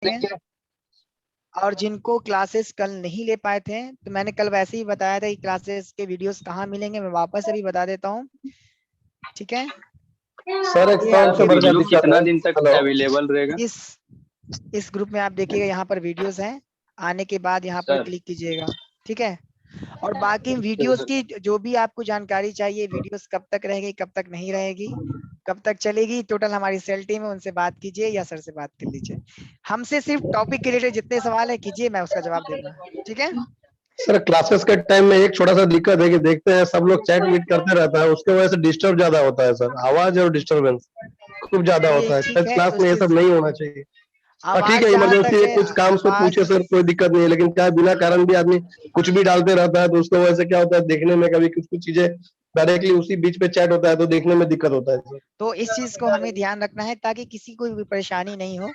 सकते हैं। और जिनको क्लासेस कल नहीं ले पाए थे, तो मैंने कल वैसे ही बताया था कि क्लासेस के वीडियोस कहाँ मिलेंगे, मैं वापस अभी बता देता हूँ। ठीक है सर एक ये सर आप से बड़ी सा वीडियो दिक्कत कितना है। दिन तक हेलो अवेलेबल रहेगा? इस ग्रुप में आप देखिएगा, यहाँ पर वीडियोस हैं, आने के बाद यहाँ पर सर क्लिक कीजिएगा। ठीक है, और बाकी वीडियोस की जो भी आपको जानकारी चाहिए, वीडियोस कब तक रहेगी, कब तक नहीं रहेगी, कब तक चलेगी, टोटल हमारी सेल टीम है, उनसे बात कीजिए या सर से बात कर लीजिए। हमसे सिर्फ टॉपिक के रिलेटेड जितने सवाल है कीजिए, मैं उसका जवाब दूंगा। ठीक है सर, क्लासेस के टाइम में एक छोटा सा दिक्कत है कि देखते हैं सब लोग चैट मीट करते रहता है, उसके वजह से डिस्टर्ब ज्यादा होता है सर, आवाज और डिस्टर्बेंस खूब ज्यादा चलिए होता है। ठीक शायद है, क्लास में ये उसकी सब नहीं होना चाहिए। हाँ ठीक आवाज है, जहां तक इमरजेंसी है, है, कुछ काम से आवाज पूछे सर, कोई दिक्कत नहीं है, लेकिन क्या है, बिना कारण भी आदमी कुछ भी डालते रहता है, तो उसकी वजह से क्या होता है, देखने में कभी कुछ कुछ चीजें डायरेक्टली उसी बीच पे चैट होता है, तो देखने में दिक्कत होता है सर। तो इस चीज को हमें ध्यान रखना है ताकि किसी को भी परेशानी नहीं हो।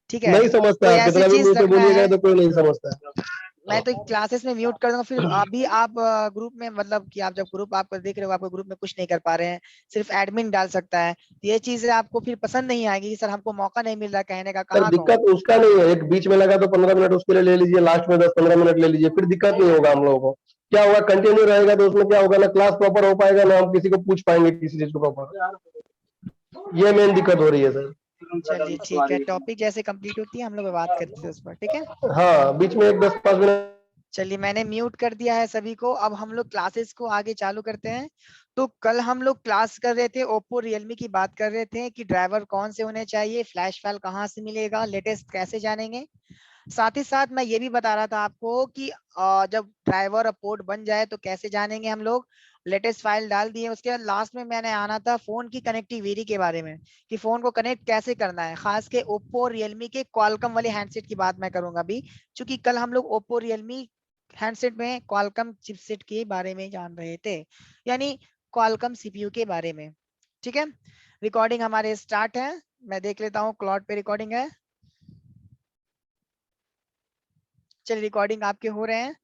ठीक है, नहीं समझता कोई है, ऐसी कितना भी चीज मुंह से रखना बोलिएगा है, तो कोई नहीं समझता है। मैं तो क्लासेस में म्यूट कर दूंगा। फिर अभी आप ग्रुप में, मतलब कि आप जब ग्रुप आपको देख रहे हो, आपको ग्रुप में कुछ नहीं कर पा रहे हैं, सिर्फ एडमिन डाल सकता है, तो ये चीजें आपको फिर पसंद नहीं आएगी कि सर हमको मौका नहीं मिल रहा कहने का, सर कहाँ कहूँ। दिक्कत उसका नहीं है, एक बीच में लगा तो 15 मिनट उसके लिए ले लीजिए, लास्ट में 10-15 मिनट ले लीजिए, फिर दिक्कत नहीं होगा हम लोगों को। क्या होगा, कंटिन्यू रहेगा तो उसमें क्या होगा ना, क्लास प्रॉपर हो पाएगा ना, हम किसी को पूछ पाएंगे किसी चीज को प्रॉपर। ये मेन दिक्कत हो रही है सर। चलिए ठीक है, टॉपिक जैसे कंप्लीट होती है हम लोग बात करते हैं उस पर। ठीक है, हाँ, बीच में एक 10-5 मिनट। चलिए मैंने म्यूट कर दिया है सभी को। अब हम लोग क्लासेस को आगे चालू करते हैं। तो कल हम लोग क्लास कर रहे थे, ओप्पो रियलमी की बात कर रहे थे कि ड्राइवर कौन से होने चाहिए, फ्लैश फाइल कहाँ से मिलेगा, लेटेस्ट कैसे जानेंगे। साथ ही साथ मैं ये भी बता रहा था आपको कि जब ड्राइवर और पोर्ट बन जाए तो कैसे जानेंगे हम लोग, लेटेस्ट फाइल डाल दिए। उसके बाद लास्ट में मैंने आना था फोन की कनेक्टिविटी के बारे में, कि फोन को कनेक्ट कैसे करना है, खास के ओप्पो रियलमी के क्वालकॉम वाले हैंडसेट की बात मैं करूंगा अभी, क्योंकि कल हम लोग ओप्पो रियलमी हैंडसेट में क्वालकॉम चिपसेट के बारे में जान रहे थे, यानी क्वालकॉम सीपीयू के बारे में। ठीक है, रिकॉर्डिंग हमारे स्टार्ट है, मैं देख लेता हूँ क्लॉड पे रिकॉर्डिंग है। चलिए रिकॉर्डिंग आपके हो रहे हैं।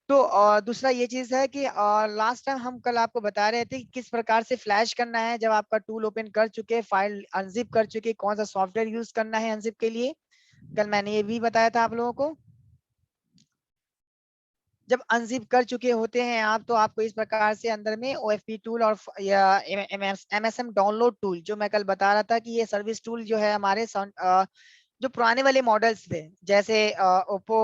तो दूसरा ये चीज है कि लास्ट टाइम हम कल आपको बता रहे थे कि किस प्रकार से फ्लैश करना है जब आपका टूल ओपन कर चुके, फाइल अनजिप कर चुके, कौन सा सॉफ्टवेयर यूज करना है अनजिप के लिए, कल मैंने ये भी बताया था आप लोगों को। जब अनजिप कर चुके होते हैं आप, तो आपको इस प्रकार से अंदर में OFP टूल और या MSM डाउनलोड टूल, जो मैं कल बता रहा था कि ये सर्विस टूल जो है हमारे जो पुराने वाले मॉडल्स थे, जैसे ओप्पो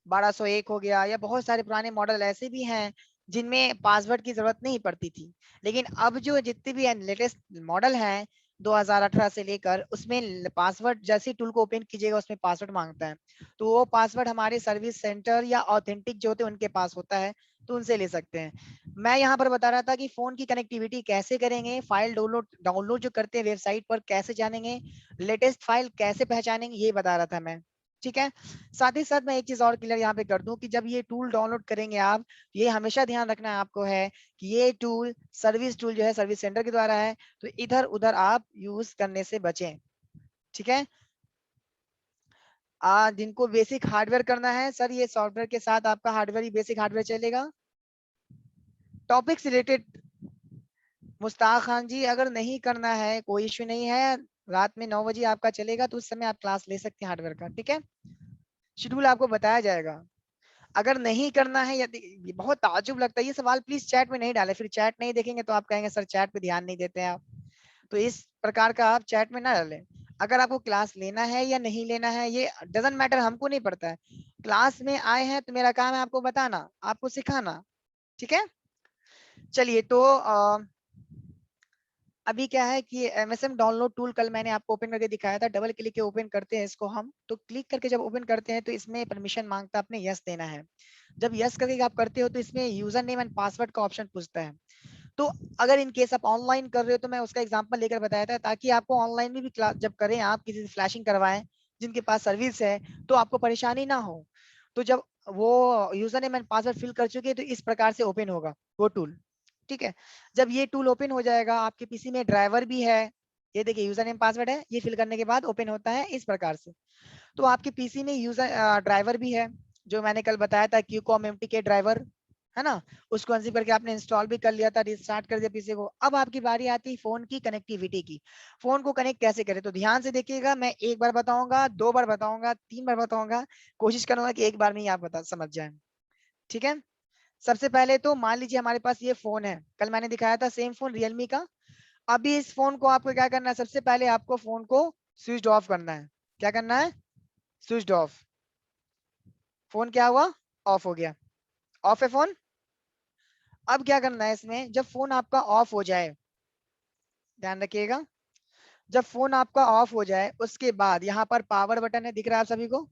1201 हो गया, या बहुत सारे पुराने मॉडल ऐसे भी हैं जिनमें पासवर्ड की जरूरत नहीं पड़ती थी। लेकिन अब जो जितने भी लेटेस्ट मॉडल हैं 2018 से लेकर, उसमें पासवर्ड जैसे टूल को ओपन कीजिएगा उसमें पासवर्ड मांगता है, तो वो पासवर्ड हमारे सर्विस सेंटर या ऑथेंटिक जो होते हैं उनके पास होता है, तो उनसे ले सकते हैं। मैं यहाँ पर बता रहा था कि फोन की कनेक्टिविटी कैसे करेंगे, फाइल डाउनलोड जो करते हैं वेबसाइट पर कैसे जानेंगे, लेटेस्ट फाइल कैसे पहचानेंगे, ये बता रहा था मैं। ठीक है, साथ ही साथ मैं एक चीज और क्लियर यहाँ पे कर दूं कि जब ये टूल डाउनलोड करेंगे आप, ये हमेशा ध्यान रखना है आपको है कि ये टूल सर्विस टूल जो है सर्विस सेंटर के द्वारा है, तो इधर उधर आप यूज करने से बचें। ठीक है, जिनको बेसिक हार्डवेयर करना है सर, ये सॉफ्टवेयर के साथ आपका हार्डवेयर ही बेसिक हार्डवेयर चलेगा। टॉपिक रिलेटेड मुस्ताक खान जी, अगर नहीं करना है कोई इश्यू नहीं है, रात में 9 बजे आपका चलेगा तो उस समय आप क्लास ले सकते हैं हार्डवेयर का। ठीक है, शेड्यूल आपको बताया जाएगा। अगर नहीं करना है, या ये बहुत ताज्जुब लगता है, ये सवाल प्लीज चैट में नहीं डालें, फिर चैट नहीं देखेंगे तो आप कहेंगे सर चैट पे ध्यान नहीं देते हैं आप, तो इस प्रकार का आप चैट में ना डालें। अगर आपको क्लास लेना है या नहीं लेना है ये डजंट मैटर, हमको नहीं पड़ता है। क्लास में आए हैं तो मेरा काम है आपको बताना, आपको सिखाना। ठीक है, चलिए तो अभी क्या है कि MSM डाउनलोड टूल कल मैंने आपको ओपन करके दिखाया था, डबल क्लिक के ओपन करते हैं इसको हम, तो क्लिक करके जब ओपन करते हैं तो इसमें परमिशन मांगता है, अपने यस देना है। जब यस करके आप करते हो तो इसमें यूजर नेम एंड पासवर्ड का ऑप्शन पूछता है। तो अगर इन केस आप ऑनलाइन कर रहे हो तो मैं उसका एग्जांपल लेकर बताया था, ताकि आपको ऑनलाइन में भी क्लास जब करें आप किसी से फ्लैशिंग करवाएं जिनके पास सर्विस है, तो आपको परेशानी ना हो। तो जब वो user name and password fill कर चुके तो इस प्रकार से ओपन होगा वो टूल। ठीक है, जब ये टूल ओपन हो जाएगा, आपके पीसी में ड्राइवर भी है, ये देखिए यूजर नेम पासवर्ड है, ये फिल करने के बाद ओपन होता है इस प्रकार से। तो आपके पीसी में यूजर ड्राइवर भी है, जो मैंने कल बताया था, क्यूकॉम एमटीके ड्राइवर है ना, उसको अनजिप करके आपने इंस्टॉल भी कर लिया था, रिस्टार्ट कर दिया पीसी को। अब आपकी बारी आती है फोन की कनेक्टिविटी की। फोन को कनेक्ट कैसे करें, तो ध्यान से देखिएगा, मैं एक बार बताऊंगा, 2 बार बताऊंगा, 3 बार बताऊंगा, कोशिश करूंगा कि एक बार में ही आप बता समझ जाए। ठीक है, सबसे पहले तो मान लीजिए हमारे पास ये फोन है, कल मैंने दिखाया था सेम फोन रियलमी का। अभी इस फोन को आपको क्या करना है, सबसे पहले आपको फोन को स्विच ऑफ करना है। क्या करना है, स्विच ऑफ। फोन क्या हुआ, ऑफ हो गया, ऑफ है फोन। अब क्या करना है इसमें, जब फोन आपका ऑफ हो जाए, ध्यान रखिएगा, जब फोन आपका ऑफ हो जाए उसके बाद यहाँ पर पावर बटन है, दिख रहा है आप सभी को,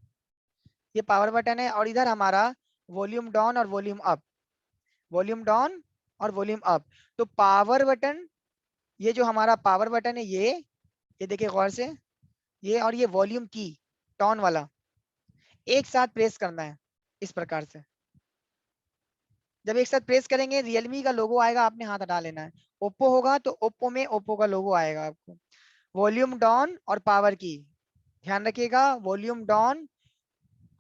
ये पावर बटन है, और इधर हमारा वॉल्यूम डाउन और वॉल्यूम अप, वॉल्यूम डाउन और वॉल्यूम अप। तो पावर बटन, ये जो हमारा पावर बटन है ये देखिए गौर से, ये और ये वॉल्यूम की टॉन वाला एक साथ प्रेस करना है इस प्रकार से। जब एक साथ प्रेस करेंगे रियलमी का लोगो आएगा, आपने हाथ हटा लेना है। ओप्पो होगा तो ओप्पो में ओप्पो का लोगो आएगा आपको। वॉल्यूम डाउन और पावर की, ध्यान रखिएगा, वॉल्यूम डाउन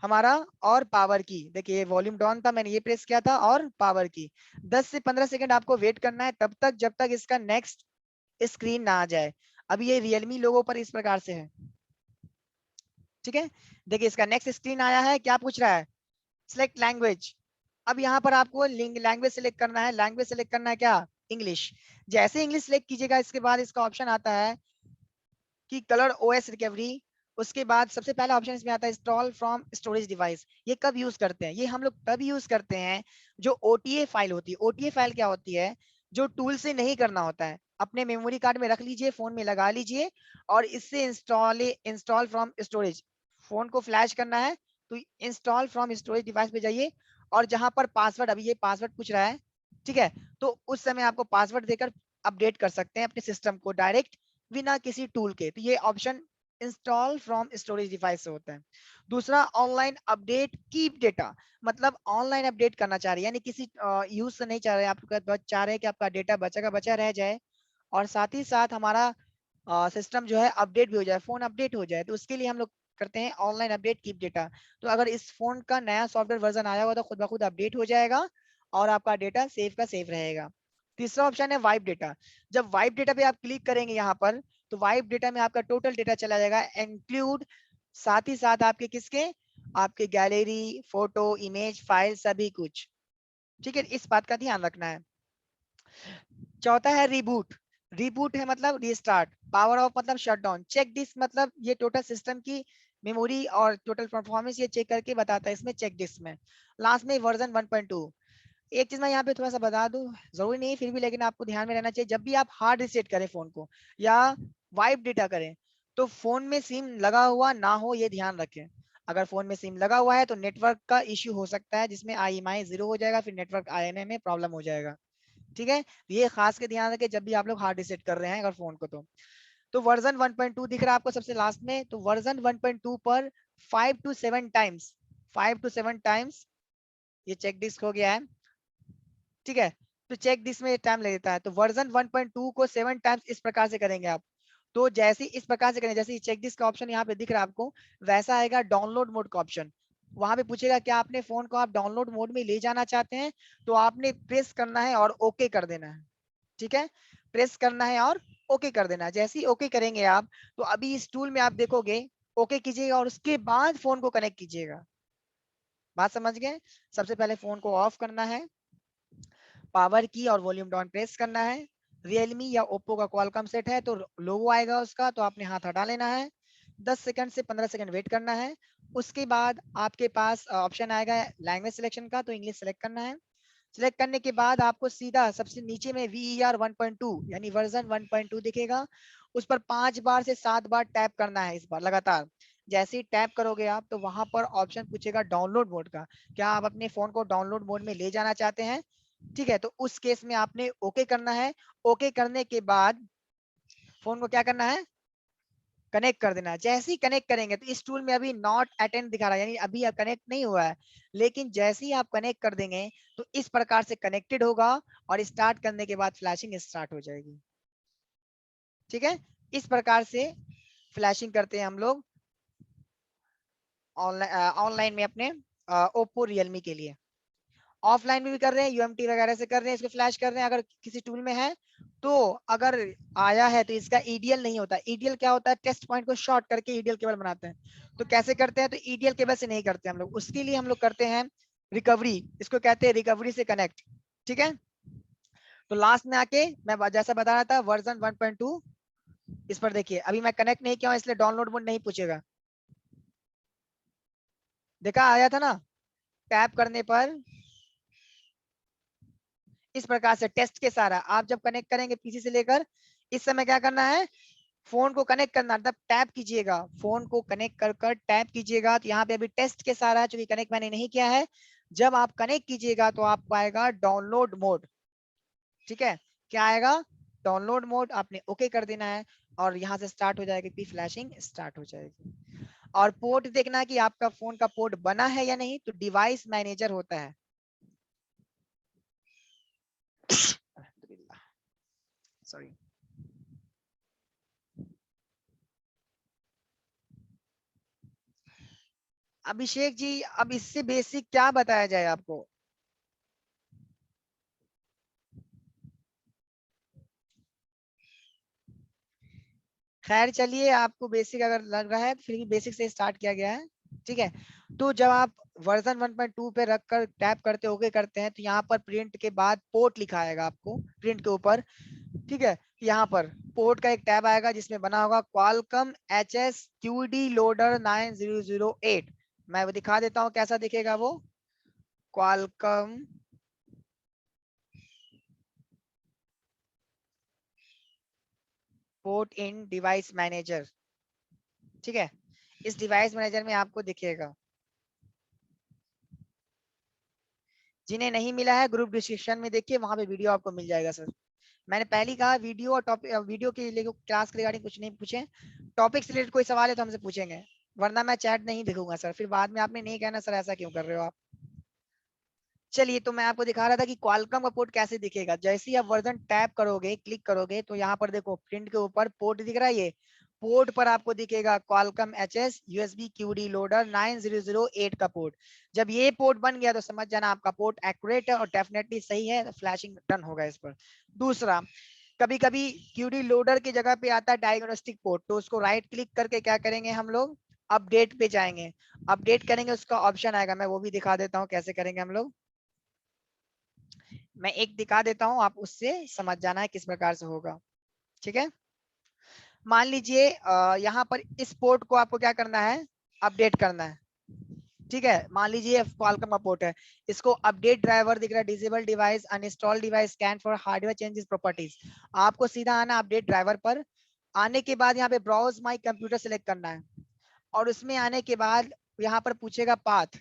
हमारा और पावर की, देखिए वॉल्यूम डाउन था, मैंने ये प्रेस किया था, और पावर की 10 से 15 सेकंड आपको वेट करना है, तब तक जब तक इसका नेक्स्ट स्क्रीन ना आ जाए। अभी ये रियलमी लोगो पर इस प्रकार से है। ठीक है, देखिए इसका नेक्स्ट स्क्रीन आया है, क्या पूछ रहा है, सिलेक्ट लैंग्वेज। अब यहाँ पर आपको लैंग्वेज सेलेक्ट करना है, लैंग्वेज सेलेक्ट करना है क्या, इंग्लिश। जैसे इंग्लिश सेलेक्ट कीजिएगा, इसके बाद इसका ऑप्शन आता है कि कलर ओएस रिकवरी। उसके बाद सबसे पहला ऑप्शन इसमें आता है इंस्टॉल फ्रॉम स्टोरेज डिवाइस। ये कब यूज करते हैं, ये हम लोग तब यूज करते हैं जो ओटीए फाइल होती है। ओटीए फाइल क्या होती है, जो टूल से नहीं करना होता है, अपने मेमोरी कार्ड में रख लीजिए, फोन में लगा लीजिए, और इससे इंस्टॉल फ्रॉम स्टोरेज, फोन को फ्लैश करना है तो इंस्टॉल फ्रॉम स्टोरेज डिवाइस पे जाइए, और जहां पर पासवर्ड, अभी ये पासवर्ड पूछ रहा है, ठीक है, तो उस समय आपको पासवर्ड देकर अपडेट कर सकते हैं अपने सिस्टम को डायरेक्ट, बिना किसी टूल के। तो ये option install from storage device से होता है। दूसरा, ऑनलाइन अपडेट कीप डेटा, मतलब ऑनलाइन अपडेट करना चाह रहे हैं, यानी किसी यूज से नहीं चाह रहे, आप चाह रहे हैं कि आपका डेटा बचा का बचा रह जाए, और साथ ही साथ हमारा सिस्टम जो है अपडेट भी हो जाए, फोन अपडेट हो जाए, तो उसके लिए हम लोग करते हैं ऑनलाइन अपडेट कीप डेटा। तो अगर इस फोन का नया सॉफ्टवेयर वर्जन आया हुआ तो खुद ब खुद अपडेट हो जाएगा, और आपका डेटा सेफ का सेफ रहेगा। तीसरा ऑप्शन है वाइप डेटा। जब वाइप डेटा पे आप क्लिक करेंगे यहाँ पर, तो वाइप डेटा में आपका टोटल डेटा चला जाएगा, इंक्लूड साथ ही साथ आपके किसके, आपके गैलरी, फोटो, इमेज, फाइल, सभी कुछ। ठीक है, इस बात का ध्यान रखना है। चौथा है रिबूट। रिबूट है मतलब रीस्टार्ट, पावर ऑफ मतलब शट डाउन, चेक डिस्क मतलब ये टोटल सिस्टम की मेमोरी और टोटल परफॉर्मेंस ये चेक करके बताता है इसमें चेक डिस्क में। लास्ट में वर्जन 1.2। एक चीज मैं यहाँ पे थोड़ा सा बता दूं, जरूरी नहीं फिर भी, लेकिन आपको ध्यान में रहना चाहिए, जब भी आप हार्ड रीसेट करें फोन को या वाइप डेटा करें, तो फोन में सिम लगा हुआ ना हो, ये ध्यान रखें। अगर फोन में सिम लगा हुआ है तो नेटवर्क का इश्यू हो सकता है, जिसमें IMI 0 हो जाएगा, फिर नेटवर्क आने में प्रॉब्लम हो जाएगा। ठीक है, ये खास के ध्यान रखें जब भी आप लोग हार्ड रीसेट कर रहे हैं अगर फोन को। तो वर्जन 1.2 दिख रहा है आपको सबसे लास्ट में, तो वर्जन 1.2 पर 5 to 7 टाइम्स, 5 to 7 टाइम्स ये चेक डिस्क हो गया है। ठीक है, तो चेक डिस्क में टाइम ले लेता है, तो वर्जन 1.2 को 7 टाइम्स इस प्रकार से करेंगे आप। तो जैसे इस प्रकार से करेंगे, जैसे चेक डिस्क का ऑप्शन यहाँ पे दिख रहा है आपको, वैसा आएगा डाउनलोड मोड का ऑप्शन। वहां पे पूछेगा क्या आपने फोन को आप डाउनलोड मोड में ले जाना चाहते हैं, तो आपने प्रेस करना है और ओके कर देना है। ठीक है, प्रेस करना है और ओके कर देना है। जैसे ही ओके करेंगे आप, तो अभी इस टूल में आप देखोगे, ओके कीजिएगा और उसके बाद फोन को कनेक्ट कीजिएगा। बात समझ गए, सबसे पहले फोन को ऑफ करना है, पावर की और वॉल्यूम डाउन प्रेस करना है। रियलमी या ओप्पो का क्वालकॉम सेट है तो लोगो आएगा उसका, तो आपने हाथ हटा लेना है, 10 सेकंड से 15 सेकंड वेट करना है। उसके बाद आपके पास ऑप्शन आएगा लैंग्वेज सिलेक्शन का, तो इंग्लिश सेलेक्ट करना है। सिलेक्ट करने के बाद आपको सीधा सबसे नीचे में VER 1.2 यानी वर्जन 1.2 दिखेगा, उस पर 5 बार से 7 बार टैप करना है इस बार लगातार। जैसे ही टैप करोगे आप, तो वहां पर ऑप्शन पूछेगा डाउनलोड मोड का, क्या आप अपने फोन को डाउनलोड मोड में ले जाना चाहते हैं। ठीक है, तो उस केस में आपने ओके करना है। ओके करने के बाद फोन को क्या करना है, कनेक्ट कर देना है। जैसे ही कनेक्ट करेंगे, तो इस टूल में अभी नॉट अटेंड दिखा रहा है, यानी अभी कनेक्ट नहीं हुआ है, लेकिन जैसे ही आप कनेक्ट कर देंगे तो इस प्रकार से कनेक्टेड होगा, और स्टार्ट करने के बाद फ्लैशिंग स्टार्ट हो जाएगी। ठीक है, इस प्रकार से फ्लैशिंग करते हैं हम लोग ऑनलाइन में अपने ओप्पो रियलमी के लिए। ऑफलाइन में भी कर रहे हैं, यूएमटी वगैरह से कर रहे हैं, इसको फ्लैश कर रहे हैं अगर किसी टूल में है तो। अगर आया है तो इसका ईडीएल नहीं होता। ईडीएल क्या होता है, टेस्ट पॉइंट को शॉर्ट करके ईडीएल केबल बनाते हैं। तो कैसे करते हैं, तो ईडीएल केबल से नहीं करते हम लोग, उसके लिए हम लोग करते हैं रिकवरी, इसको कहते हैं रिकवरी से कनेक्ट। ठीक है, तो लास्ट में आके मैं जैसा बता रहा था वर्जन 1.2 इस पर देखिए, अभी मैं कनेक्ट नहीं किया हूं इसलिए डाउनलोड मोड नहीं पूछेगा। देखा आया था ना, टैप करने पर इस प्रकार से टेस्ट के सारा आप जब कनेक्ट करेंगे पीसी से लेकर, इस समय क्या करना है, फोन को कनेक्ट करना, तब टैप कीजिएगा, फोन को कनेक्ट कर कर टैप कीजिएगा। तो यहाँ पे अभी टेस्ट के सारा है, चूंकि कनेक्ट मैंने नहीं किया है। जब आप कनेक्ट कीजिएगा तो आपको आएगा डाउनलोड मोड। ठीक है, क्या आएगा, डाउनलोड मोड, आपने ओके कर देना है और यहाँ से स्टार्ट हो जाएगी, पी फ्लैशिंग स्टार्ट हो जाएगी। और पोर्ट देखना है कि आपका फोन का पोर्ट बना है या नहीं, तो डिवाइस मैनेजर होता है। सॉरी, अभिषेक जी अब इससे बेसिक क्या बताया जाए आपको। खैर चलिए, आपको बेसिक अगर लग रहा है तो फिर भी बेसिक से स्टार्ट किया गया है। ठीक है, तो जब आप वर्जन 1.2 पे रखकर टैप करते ओके करते हैं तो यहाँ पर प्रिंट के बाद पोर्ट लिखा आएगा आपको प्रिंट के ऊपर। ठीक है, यहाँ पर पोर्ट का एक टैब आएगा जिसमें बना होगा क्वालकॉम HSQD लोडर 9008। मैं वो दिखा देता हूँ कैसा दिखेगा वो, Qualcomm port in device manager. ठीक है, इस डिवाइस मैनेजर में आपको दिखेगा। जिन्हें नहीं मिला है ग्रुप डिस्क्रिप्शन में देखिए, वहां पे वीडियो आपको मिल जाएगा सर। मैंने पहले ही कहा वीडियो और टॉपिक, वीडियो के लिए क्लास के रिगार्डिंग कुछ नहीं पूछे, टॉपिक से रिलेटेड कोई सवाल है तो हमसे पूछेंगे, वरना मैं चैट नहीं देखूंगा सर, फिर बाद में आपने नहीं कहना सर ऐसा क्यों कर रहे हो आप। चलिए, तो मैं आपको दिखा रहा था कि क्वालकॉम का पोर्ट कैसे दिखेगा। जैसे ही आप वर्जन टैप करोगे, क्लिक करोगे, तो यहाँ पर देखो प्रिंट के ऊपर पोर्ट दिख रहा है, ये पोर्ट पर आपको दिखेगा Qualcomm HS USB QD loader 9008 का पोर्ट। जब ये पोर्ट बन गया तो समझ जाना आपका पोर्ट एक्यूरेट है और डेफिनेटली सही है, तो फ्लैशिंग डन होगा इस पर। दूसरा, कभी कभी QD लोडर की जगह पे आता है डायग्नोस्टिक पोर्ट, तो उसको राइट क्लिक करके क्या करेंगे हम लोग, अपडेट पे जाएंगे, अपडेट करेंगे, उसका ऑप्शन आएगा, मैं वो भी दिखा देता हूँ कैसे करेंगे हम लोग। मैं एक दिखा देता हूं, आप उससे समझ जाना है किस प्रकार से होगा। ठीक है, मान लीजिए यहाँ पर इस पोर्ट को आपको क्या करना है, अपडेट करना है। ठीक है, मान लीजिए क्वालकॉम का पोर्ट है, इसको अपडेट ड्राइवर दिख रहा है, disable device, uninstall device, scan for hardware changes properties. आपको सीधा आना अपडेट ड्राइवर पर। आने के बाद यहाँ पे ब्राउज माई कंप्यूटर सेलेक्ट करना है, और उसमें आने के बाद यहाँ पर पूछेगा पाथ,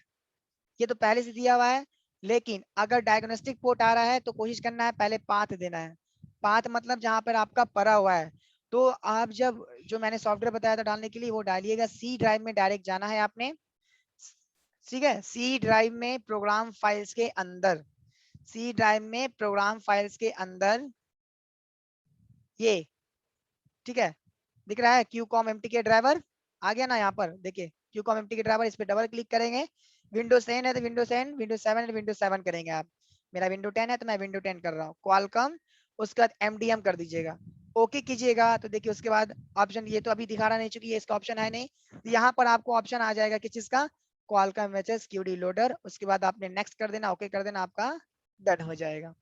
ये तो पहले से दिया हुआ है, लेकिन अगर डायग्नोस्टिक पोर्ट आ रहा है तो कोशिश करना है पहले पाथ देना है। पाथ मतलब जहां पर आपका पड़ा हुआ है, तो आप जब जो मैंने सॉफ्टवेयर बताया था डालने के लिए वो डालिएगा, सी ड्राइव में डायरेक्ट जाना है आपने। ठीक है, सी ड्राइव में प्रोग्राम फाइल्स के अंदर, सी ड्राइव में प्रोग्राम फाइल्स के अंदर ये, ठीक है, दिख रहा है QCOM MTK ड्राइवर, आ गया ना यहाँ पर देखिए QCOM MTK ड्राइवर, इस पे डबल क्लिक करेंगे। विंडोज 10 है तो विंडोज 10, विंडोज 7 है तो विंडोज 7 करेंगे आप। मेरा विंडो 10 है तो मैं विंडो 10 कर रहा हूँ, क्वालकॉम, उसके बाद MDM कर दीजिएगा, ओके कीजिएगा। तो देखिए उसके बाद ऑप्शन, ये तो अभी दिखा रहा नहीं चूंकि ये इसका ऑप्शन है नहीं, तो यहाँ पर आपको ऑप्शन आ जाएगा कि चीज का, क्वालकॉम HSQD लोडर, उसके बाद आपने नेक्स्ट कर देना, ओके कर देना, आपका डन हो जाएगा,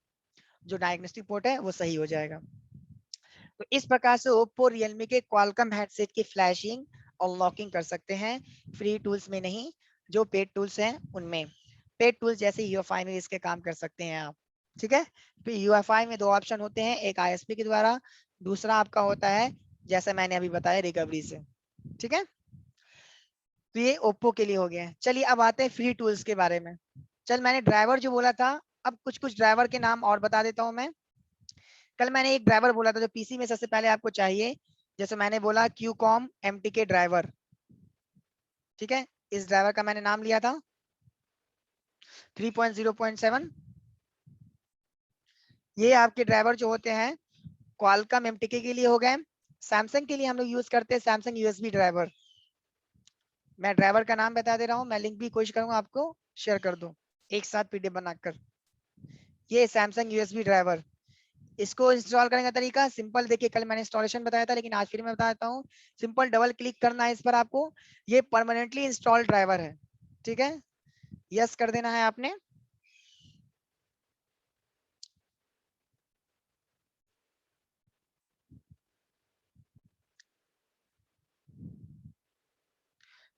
जो डायग्नोस्टिक पोर्ट है वो सही हो जाएगा। तो इस प्रकार से ओप्पो रियलमी के क्वालकॉम हेडसेट की फ्लैशिंग और लॉकिंग कर सकते हैं, फ्री टूल्स में नहीं, जो पेड टूल्स हैं उनमें। पेड टूल्स जैसे UEFI में इसके काम कर सकते हैं आप। ठीक है, फिर UEFI में दो ऑप्शन होते हैं, एक ISP के द्वारा, दूसरा आपका होता है जैसा मैंने अभी बताया रिकवरी से। ठीक है, तो ये ओप्पो के लिए हो गया है। चलिए अब आते हैं फ्री टूल्स के बारे में। चल मैंने ड्राइवर जो बोला था, अब कुछ कुछ ड्राइवर के नाम और बता देता हूँ मैं। कल मैंने एक ड्राइवर बोला था जो पीसी में सबसे पहले आपको चाहिए, जैसे मैंने बोला QCOM MTK ड्राइवर। ठीक है, इस ड्राइवर का मैंने नाम लिया था 3.0.7। ये आपके ड्राइवर जो होते हैं क्वालकॉम MTK के लिए हो गए। सैमसंग के लिए हम लोग यूज करते हैं सैमसंग USB ड्राइवर। मैं ड्राइवर का नाम बता दे रहा हूँ, मैं लिंक भी कोशिश करूंगा आपको शेयर कर दूं एक साथ PDF बनाकर। ये सैमसंग यूएसबी ड्राइवर, इसको इंस्टॉल करने का तरीका सिंपल, देखिए कल मैंने इंस्टॉलेशन बताया था लेकिन आज फिर मैं बता देता हूँ। सिंपल डबल क्लिक करना है इस पर आपको, ये परमानेंटली इंस्टॉल ड्राइवर है, ठीक है, यस कर देना है आपने।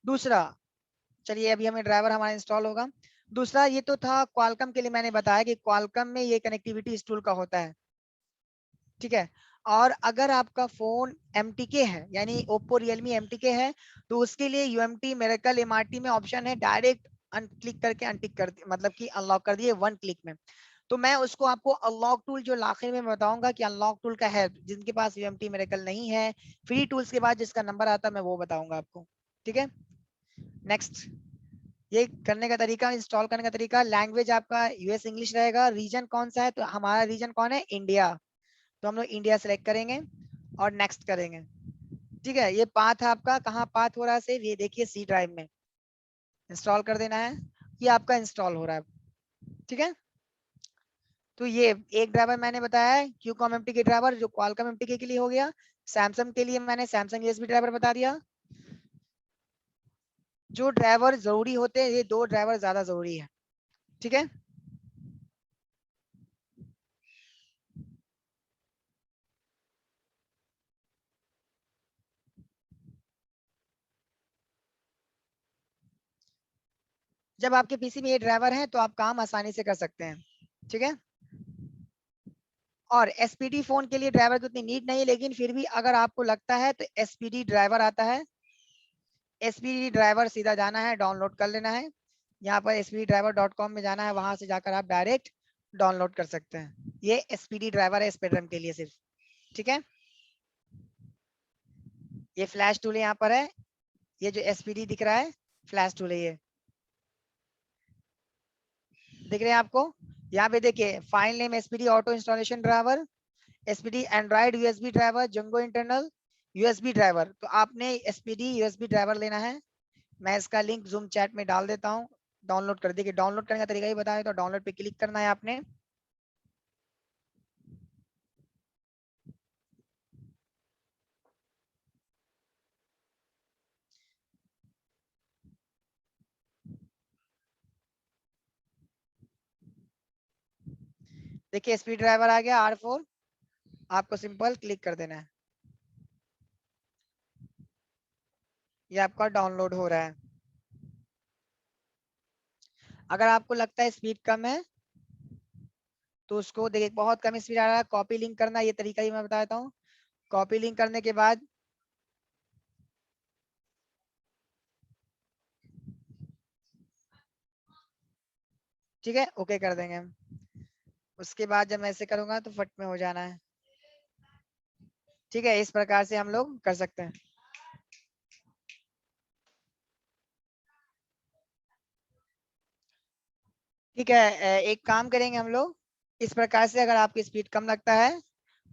दूसरा, चलिए अभी हमें ड्राइवर हमारा इंस्टॉल होगा। दूसरा ये तो था क्वालकॉम के लिए, मैंने बताया कि क्वालकॉम में ये कनेक्टिविटी इस टूल का होता है, ठीक है। और अगर आपका फोन MTK है यानी ओप्पो रियलमी MTK है, तो उसके लिए UMT मेरेकल MRT में ऑप्शन है, डायरेक्ट अनक्लिक करके अनटिक कर मतलब कि अनलॉक कर दिए 1 क्लिक में। तो मैं उसको आपको अनलॉक टूल जो आखिर में बताऊंगा कि अनलॉक टूल का है, जिनके पास UMT मेरेकल नहीं है, फ्री टूल्स के बाद जिसका नंबर आता है मैं वो बताऊंगा आपको, ठीक है। नेक्स्ट, ये करने का तरीका, इंस्टॉल करने का तरीका, लैंग्वेज आपका US इंग्लिश रहेगा, रीजन कौन सा है, तो हमारा रीजन कौन है, इंडिया, तो हम लोग इंडिया सेलेक्ट करेंगे और नेक्स्ट करेंगे, ठीक है। ये पाथ आपका कहाँ पाथ हो रहा है सेव, ये देखिए C ड्राइव में इंस्टॉल कर देना है, ये आपका इंस्टॉल हो रहा है, ठीक है। तो ये एक ड्राइवर मैंने बताया है क्यूकॉम MTK ड्राइवर, जो क्वालकॉम MTK के लिए हो गया। सैमसंग के लिए मैंने सैमसंग USB ड्राइवर बता दिया। जो ड्राइवर जरूरी होते हैं, ये 2 ड्राइवर ज्यादा जरूरी है, ठीक है। जब आपके PC में ये ड्राइवर है तो आप काम आसानी से कर सकते हैं, ठीक है। और SPD फोन के लिए ड्राइवर की उतनी नीड नहीं है, लेकिन फिर भी अगर आपको लगता है तो SPD ड्राइवर आता है। SPD ड्राइवर सीधा जाना है, डाउनलोड कर लेना है, यहाँ पर spddriver.com में जाना है, वहां से जाकर आप डायरेक्ट डाउनलोड कर सकते हैं। ये SPD ड्राइवर है स्पेक्ट्रम के लिए सिर्फ, ठीक है। ये फ्लैश टूल यहाँ पर है, ये जो SPD दिख रहा है फ्लैश टूल है, ये दिख रहे हैं आपको। यहाँ पे देखिए file name SPD auto installation driver, SPD Android USB driver, Jungo internal USB driver. तो आपने SPD USB ड्राइवर लेना है, मैं इसका लिंक जूम चैट में डाल देता हूँ। डाउनलोड कर देखिए, डाउनलोड करने का तरीका ही बताया, तो डाउनलोड पे क्लिक करना है आपने। देखिए SPD ड्राइवर आ गया R4, आपको सिंपल क्लिक कर देना है, ये आपका डाउनलोड हो रहा है। अगर आपको लगता है स्पीड कम है तो उसको देखिए, बहुत कम स्पीड आ रहा है, कॉपी लिंक करना, ये तरीका ही मैं बता देता हूँ। कॉपी लिंक करने के बाद ठीक है, ओके कर देंगे हम। उसके बाद जब मैं ऐसे करूंगा तो फट में हो जाना है, ठीक है। इस प्रकार से हम लोग कर सकते हैं, ठीक है। एक काम करेंगे हम लोग, इस प्रकार से अगर आपकी स्पीड कम लगता है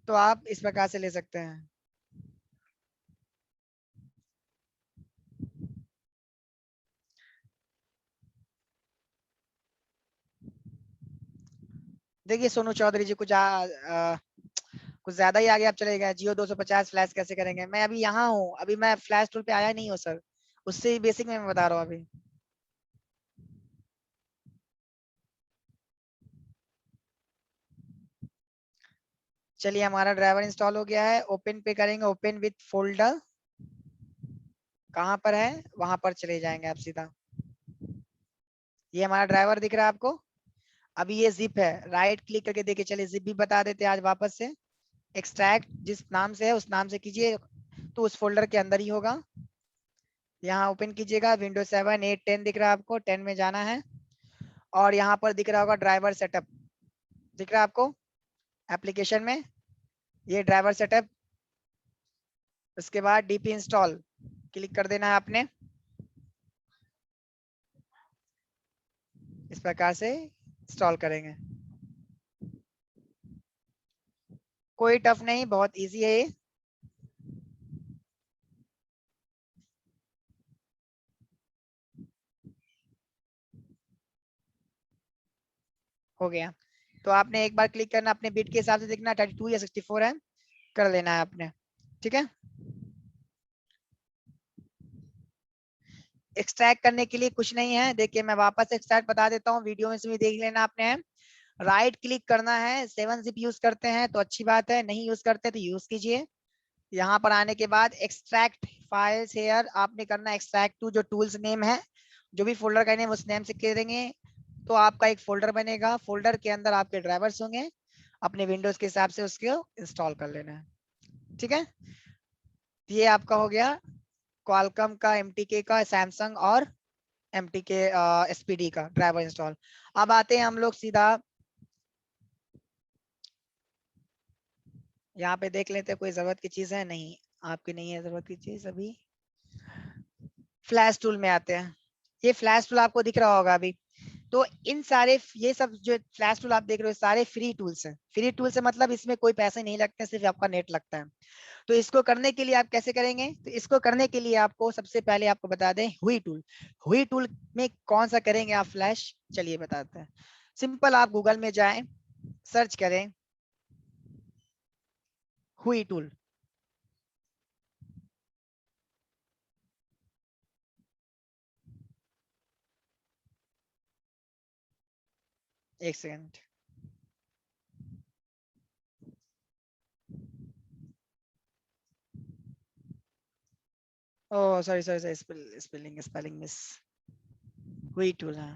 तो आप इस प्रकार से ले सकते हैं। देखिए सोनू चौधरी जी, कुछ ज्यादा ही आगे आप चले गए, जियो 250 फ्लैश कैसे करेंगे, मैं अभी यहाँ हूँ, अभी मैं फ्लैश टूल पे आया नहीं हूँ सर, उससे ही बेसिक में मैं बता रहा हूँ अभी। चलिए हमारा ड्राइवर इंस्टॉल हो गया है, ओपन पे करेंगे, ओपन विथ फोल्डर, कहाँ पर है वहां पर चले जाएंगे आप सीधा। ये हमारा ड्राइवर दिख रहा है आपको। अभी ये जिप है, राइट क्लिक करके देखिए, चलिए जिप भी बता देते हैं आज वापस से। एक्सट्रैक्ट जिस नाम से है उस नाम से कीजिए, तो उस फोल्डर के अंदर ही होगा। यहाँ ओपन कीजिएगा, विंडो 7 8 10 दिख रहा है आपको, 10 में जाना है। और यहाँ पर दिख रहा होगा ड्राइवर सेटअप, दिख रहा है आपको एप्लीकेशन में, ये ड्राइवर सेटअप। उसके बाद DP इंस्टॉल क्लिक कर देना है आपने, इस प्रकार से इंस्टॉल करेंगे। कोई टफ नहीं, बहुत इजी है ये। हो गया। तो आपने एक बार क्लिक करना, अपने बिट के हिसाब से देखना 32 या 64 है, कर लेना है आपने। ठीक है, एक्सट्रैक्ट करने के लिए कुछ नहीं है। देखिए मैं वापस एक्सट्रैक्ट बता देता हूँ, वीडियो में से भी देख लेना आपने। राइट क्लिक करना है, 7 जिप यूज करते हैं तो अच्छी बात है, नहीं यूज करते तो यूज कीजिए। यहाँ पर आने के बाद एक्सट्रैक्ट फाइल्स हेयर आपने करना, एक्सट्रैक्ट टू जो टूल्स नेम है, जो भी फोल्डर का नेम उस नेम से करेंगे तो आपका एक फोल्डर बनेगा। फोल्डर के अंदर आपके ड्राइवर्स होंगे, अपने विंडोज के हिसाब से उसको इंस्टॉल कर लेना है। ठीक है, ये आपका हो गया क्वालकॉम का, एमटीके का, सैमसंग और एमटीके एसपीडी का ड्राइवर इंस्टॉल। अब आते हैं हम लोग सीधा यहाँ पे देख लेते हैं कोई जरूरत की चीज है, नहीं आपकी नहीं है जरूरत की चीज अभी। फ्लैश टूल में आते हैं, ये फ्लैश टूल आपको दिख रहा होगा अभी। तो इन सारे ये सब जो फ्लैश टूल आप देख रहे हो सारे फ्री टूल्स हैं। फ्री टूल से मतलब इसमें कोई पैसे नहीं लगते, सिर्फ आपका नेट लगता है। तो इसको करने के लिए आप कैसे करेंगे, तो इसको करने के लिए आपको सबसे पहले आपको बता दें हुई टूल। हुई टूल में कौन सा करेंगे आप फ्लैश, चलिए बताते हैं। सिंपल आप गूगल में जाएं, सर्च करें हुई टूल। एक second, oh sorry sorry sorry, spelling spelling miss. हुई टूल है।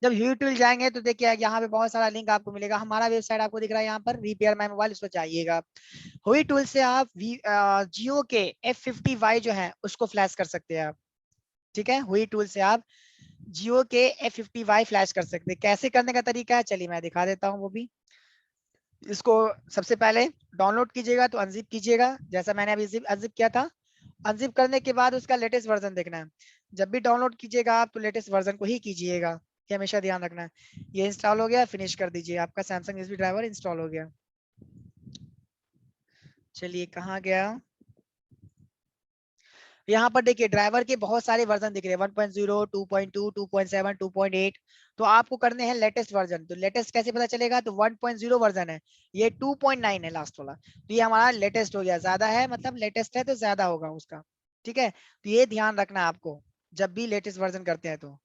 जब यूट्यूब जाएंगे तो देखिए यहाँ पे बहुत सारा लिंक आपको मिलेगा। हमारा वेबसाइट आपको दिख रहा है यहाँ पर, रिपेयर माय मोबाइल, उसको चाहिएगा। हुई टूल से आप जियो के F50Y जो है उसको फ्लैश कर सकते हैं आप। ठीक है, हुई टूल से आप जियो के F50Y फ्लैश कर सकते हैं। कैसे करने का तरीका है चलिए मैं दिखा देता हूँ वो भी। इसको सबसे पहले डाउनलोड कीजिएगा तो अनजिप कीजिएगा, जैसा मैंने अभी अनजिप किया था। अनजिप करने के बाद उसका लेटेस्ट वर्जन देखना है। जब भी डाउनलोड कीजिएगा आप तो लेटेस्ट वर्जन को ही कीजिएगा, ये हमेशा ध्यान रखना है। ये इंस्टॉल हो गया, फिनिश कर दीजिए, आपका सैमसंग यूएसबी ड्राइवर इंस्टॉल हो गया। चलिए कहाँ गया, यहाँ पर देखिए ड्राइवर के बहुत सारे वर्जन दिख रहे हैं, 1.0, 2.2, 2.7, 2.8। तो आपको करने हैं लेटेस्ट वर्जन। तो लेटेस्ट कैसे पता चलेगा, तो 1.0 वर्जन है, ये 2.9 है लास्ट वाला, तो ये हमारा लेटेस्ट हो गया। ज्यादा है मतलब लेटेस्ट है तो ज्यादा होगा उसका। ठीक है, तो ये ध्यान रखना आपको जब भी लेटेस्ट वर्जन करते हैं तो।